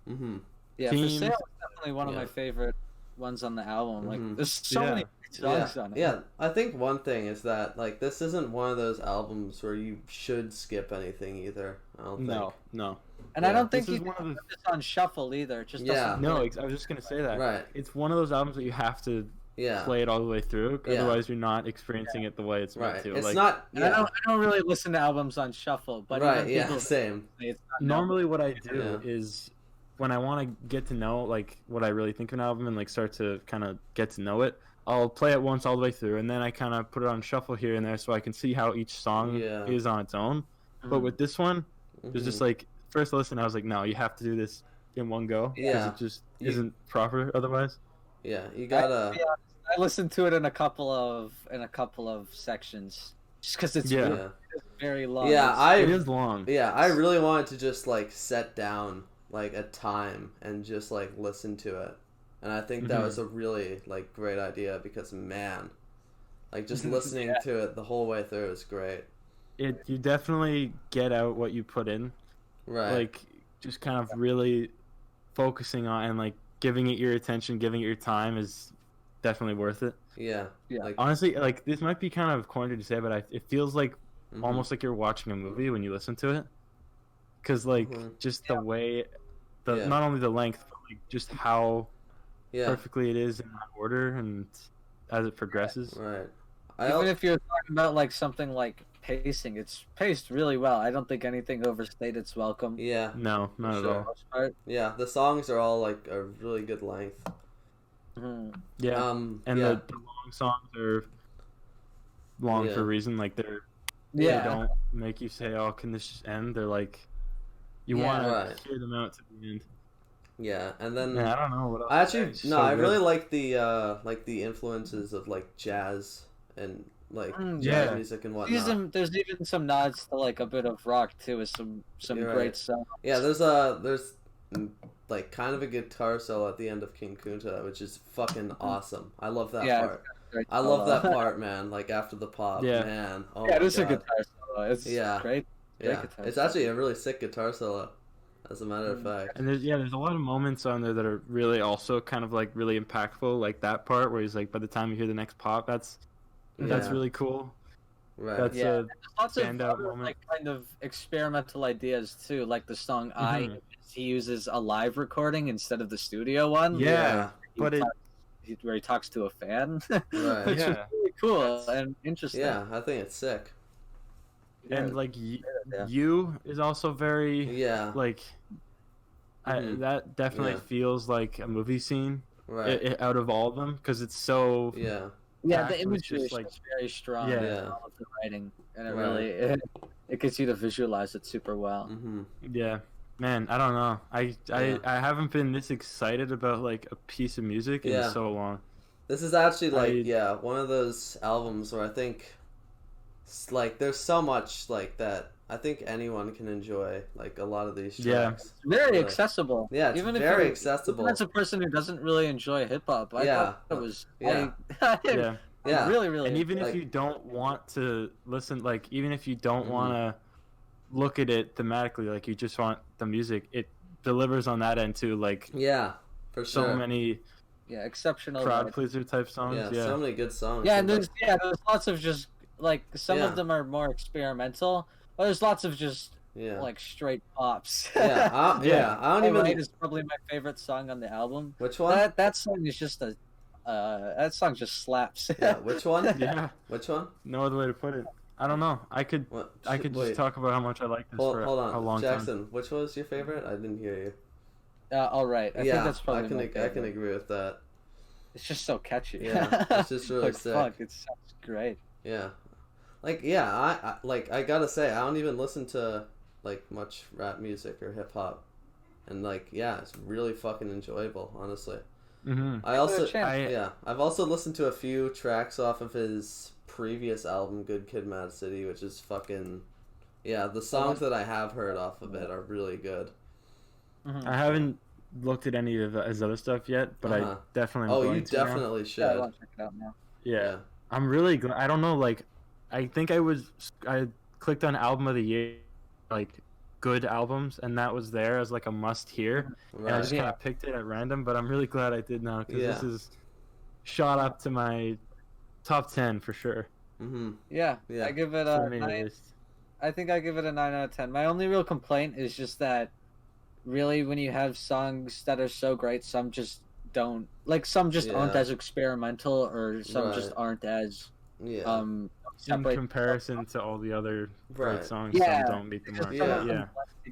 Yeah, themes. For Sale is definitely one of my favorite ones on the album. Like, there's so many songs on it. Yeah, I think one thing is that like this isn't one of those albums where you should skip anything either. I don't think. No. And I don't think This you is one of the. put this on shuffle either. It just Yeah. doesn't. No, I was just gonna say that. Right. It's one of those albums that you have to play it all the way through. Yeah. Otherwise, you're not experiencing it the way it's meant to. It's like, not. I don't really listen to albums on shuffle, but Same. It's not normally, what I do is when I want to get to know like what I really think of an album and like start to kind of get to know it, I'll play it once all the way through, and then I kind of put it on shuffle here and there so I can see how each song is on its own. But with this one, it was just like first listen, I was like, no, you have to do this in one go because it just isn't proper otherwise. Yeah, you gotta. I listened to it in a couple of sections just because it's very long. Yeah, it is long. Yeah, I really wanted to just like set down like a time and just like listen to it, and I think that was a really like great idea because man, like just listening to it the whole way through is great. You definitely get out what you put in, right? Like just kind of really focusing on and like giving it your attention, giving it your time is definitely worth it. Yeah. Like, honestly, like this might be kind of corny to say, but it feels like almost like you're watching a movie when you listen to it, because like just the way, not only the length, but like just how perfectly it is in that order and as it progresses. Right. Even if you're talking about like something like pacing, it's paced really well. I don't think anything overstayed its welcome. Yeah. No, not at all. Yeah, the songs are all like a really good length. Yeah. And the long songs are long for a reason. Like they don't make you say, "Oh, can this just end?" They're like, you want to hear them out to the end. Yeah, and then I don't know what else. I really like the influences of like jazz and like jazz music and whatnot. There's even some nods to like a bit of rock too, with some great songs. Yeah, there's like kind of a guitar solo at the end of King Kunta, which is fucking awesome. I love that part. I love that part, man. Like after the pop, man. Oh yeah, it is a guitar solo. It's great. Yeah, it's actually a really sick guitar solo, as a matter of fact. And there's a lot of moments on there that are really also kind of like really impactful, like that part where he's like, by the time you hear the next pop, that's really cool. Right. That's a lots standout of moment. Like kind of experimental ideas too, like the song "I." He uses a live recording instead of the studio one. Yeah, where he talks to a fan, right? Which is really cool and interesting. Yeah, I think it's sick. And like you is also very like that definitely feels like a movie scene out of all of them because it's so the imagery is like very strong. All of the writing, and it really it gets you to visualize it super well. Yeah, man, I don't know. I haven't been this excited about like a piece of music in so long. This is actually like one of those albums where I think like there's so much like that I think anyone can enjoy like a lot of these tracks. Yeah, it's very accessible. Yeah, it's very accessible. As a person who doesn't really enjoy hip hop, I thought it was really, and even if you don't want to listen, like even if you don't want to look at it thematically, like you just want the music, it delivers on that end too. Like for sure. So many exceptional crowd pleaser type songs. So many good songs. Yeah, and there's lots of just like some of them are more experimental, but there's lots of just like straight pops. I don't even. Right is probably my favorite song on the album. Which one? That song is just that song just slaps. Which one? Which one? No other way to put it. I don't know. I could just talk about how much I like this for a long time. Jackson, which was your favorite? I didn't hear you. All right. I think that's probably I can agree with that. It's just so catchy. Yeah, it's just really sick. Fuck, it sounds great. Yeah. Like I gotta say I don't even listen to like much rap music or hip hop, and like it's really fucking enjoyable, honestly. I've also listened to a few tracks off of his previous album, Good Kid, Mad City, which is fucking the songs that I have heard off of it are really good. I haven't looked at any of his other stuff yet, but I definitely. You definitely should. I want to check it out now. Yeah. I'm really glad. I don't know, like, I think I clicked on album of the year, like good albums, and that was there as like a must hear, and I just kind of picked it at random. But I'm really glad I did now because this is shot up to my top 10 for sure. Yeah, I give it a 9. I think I give it a 9 out of 10. My only real complaint is just that really when you have songs that are so great, some just don't aren't as experimental, or some just aren't as in comparison to all the other great songs. Some don't meet the mark.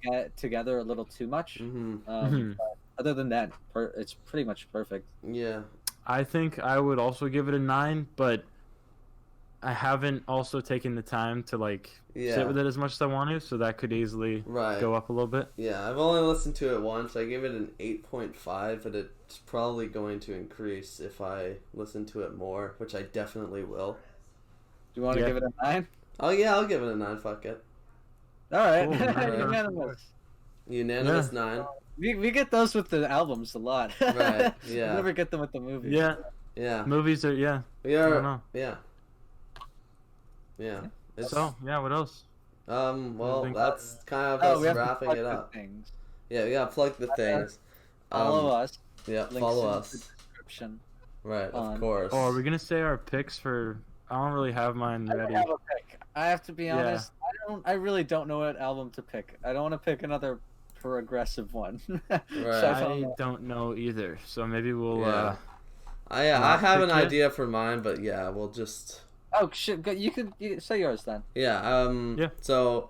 Get together a little too much. But other than that, it's pretty much perfect. Yeah, I think I would also give it a 9, but I haven't also taken the time to sit with it as much as I want to, so that could easily go up a little bit. Yeah, I've only listened to it once. I gave it an 8.5, but it's probably going to increase if I listen to it more, which I definitely will. Do you want to give it a 9? Oh yeah, I'll give it a 9. Fuck it. All right, unanimous. Unanimous 9. We get those with the albums a lot. Right. Yeah. We never get them with the movies. Yeah. Yeah. Movies are We are. I don't know. Yeah. Yeah. What else? Well, that's kind of us wrapping it up. Yeah, we gotta plug the things. Follow us. Yeah, follow us. In the description. Right, of course. Oh, are we gonna say our picks for? I don't really have mine ready. I don't have a pick. I have to be honest. I really don't know what album to pick. I don't want to pick another progressive one. Right. I don't know either. So maybe we'll. I have an idea for mine, but we'll just. Oh shit! You could say yours then. Yeah. So,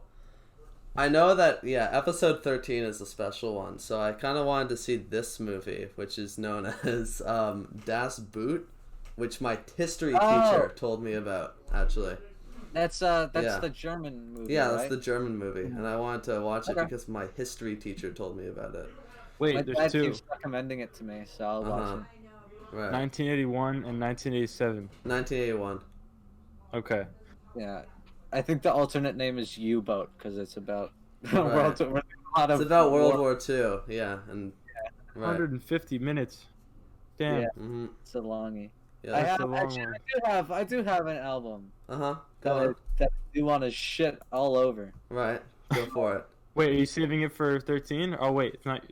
I know that episode 13 is a special one. So I kind of wanted to see this movie, which is known as Das Boot, which my history teacher told me about. Actually. That's the German movie. Yeah, that's the German movie, and I wanted to watch it because my history teacher told me about it. Wait, my there's dad two. keeps recommending it to me, so I'll watch it. Right. 1981 and 1987. 1981. Okay. Yeah, I think the alternate name is U-Boat because it's about World War II. Yeah, and 150 minutes. Damn. Yeah, it's a longie. Yeah, I do have an album. Go on. That I do want to shit all over. Right, go for it. Wait, are you saving it for 13? Oh wait, it's not.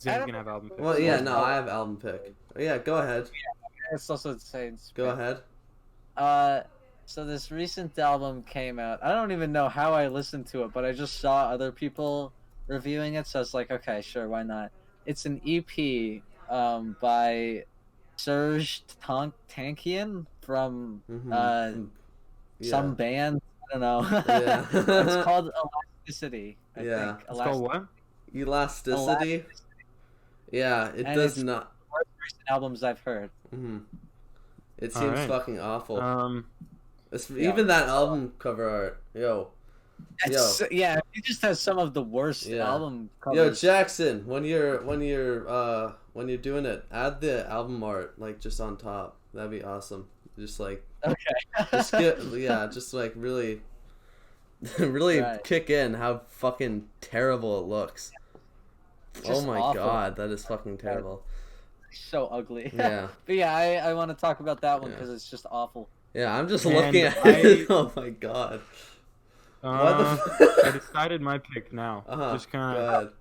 Zane's gonna have album pick. Well, yeah, no, I have album pick. Yeah, go ahead. Yeah, it's also the same. Go ahead. So this recent album came out. I don't even know how I listened to it, but I just saw other people reviewing it, so I was like, okay, sure, why not? It's an EP by Serge Tankian from some band. I don't know. Yeah. It's called Elasticity. I think. It's called what? Elasticity. Yeah, it does not. One of the recent albums I've heard. It seems fucking awful. Even that album cover art, yo. He just has some of the worst album covers. Yo, Jackson, when you're doing it, add the album art just on top. That'd be awesome. Just just really kick in how fucking terrible it looks. Oh my god, that is fucking terrible. So ugly. Yeah. But I want to talk about that one because it's just awful. Yeah, I'm just looking at it. Oh my god. I decided my pick now. Just kind of.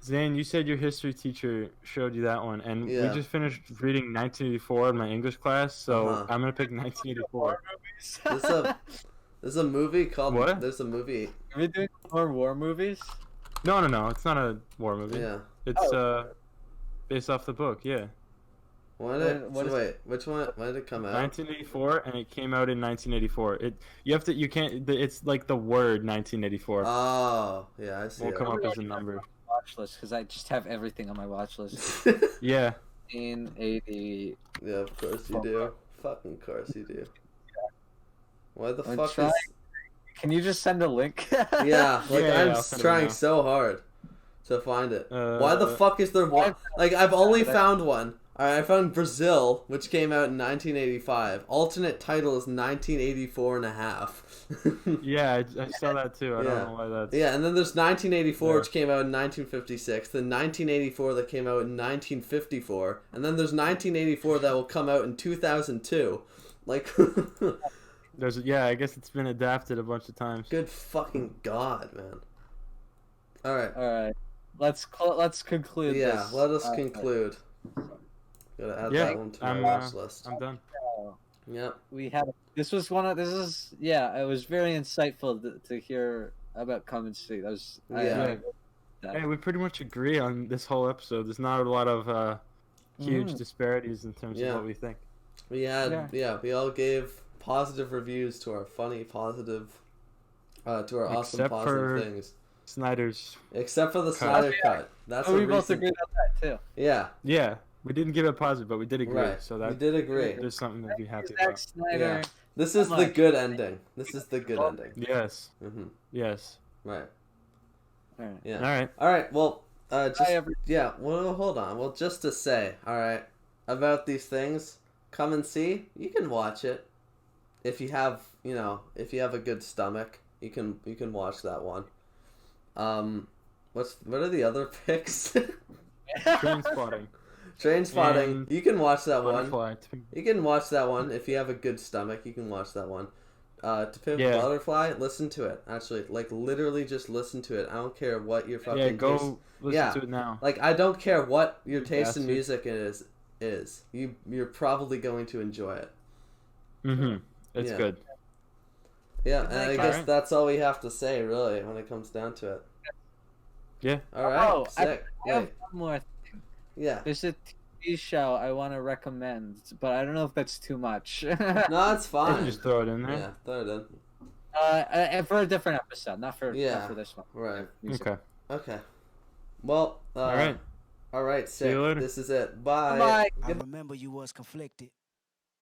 Zane, you said your history teacher showed you that one, and we just finished reading 1984 in my English class, so I'm gonna pick 1984. There's a movie called. What? There's a movie. Are we doing more war movies? No, it's not a war movie. Yeah. It's based off the book. Yeah. Which one? When did it come out? 1984, and it came out in 1984. It's like the word 1984. Oh, yeah, I see. Will come up as a number. Watch list because I just have everything on my watch list. Yeah. 1980. Yeah, of course you do. Fucking course you do. Why the fuck is? Can you just send a link? Yeah, I'm trying so hard to find it. Why the fuck is there one? I've only found one. Alright, I found Brazil, which came out in 1985. Alternate title is 1984 and a half. Yeah, I saw that too. I don't know why that's... Yeah, and then there's 1984, which came out in 1956. Then 1984 that came out in 1954. And then there's 1984 that will come out in 2002. I guess it's been adapted a bunch of times. Good fucking god, man. All right. Let's conclude Yeah, this. let us conclude. Gotta add that one to my watch list. I'm done. Yep. We had it was very insightful to hear about Come and See. That was Hey, we pretty much agree on this whole episode. There's not a lot of huge disparities in terms of what we think. We had we all gave positive reviews to our funny positive to our awesome positive things. Snyder's except for the Snyder cut. That's we both agreed on that too. Yeah. Yeah. We didn't give it positive, but we did agree. Right. So that we did agree. There's something to be happy Zack about. Snyder. Yeah. This is the good ending. This is the good ending. Yes. Mm-hmm. Yes. Right. All right. Yeah. All right. Well, Well, hold on. Well, just to say, all right, about these things, Come and See. You can watch it if you have, if you have a good stomach. You can watch that one. What are the other picks? Trainspotting. Trainspotting. You can watch that Butterfly. one. You can watch that one if you have a good stomach. You can watch that one. To Pimp Butterfly, listen to it. Actually, literally, just listen to it. I don't care what your fucking listen to it now. I don't care what your taste in music is. You're probably going to enjoy it. Mm-hmm. It's good. Yeah, and I guess that's all we have to say, really, when it comes down to it. Yeah. All right. Sick. I have one more thing. Yeah. There's a TV show I want to recommend, but I don't know if that's too much. No, it's fine. You can just throw it in there. Yeah, throw it in. For a different episode, not for this one. Right. Okay. Well, all right. All right, sick. See you later. This is it. Bye. Bye. I remember you was conflicted.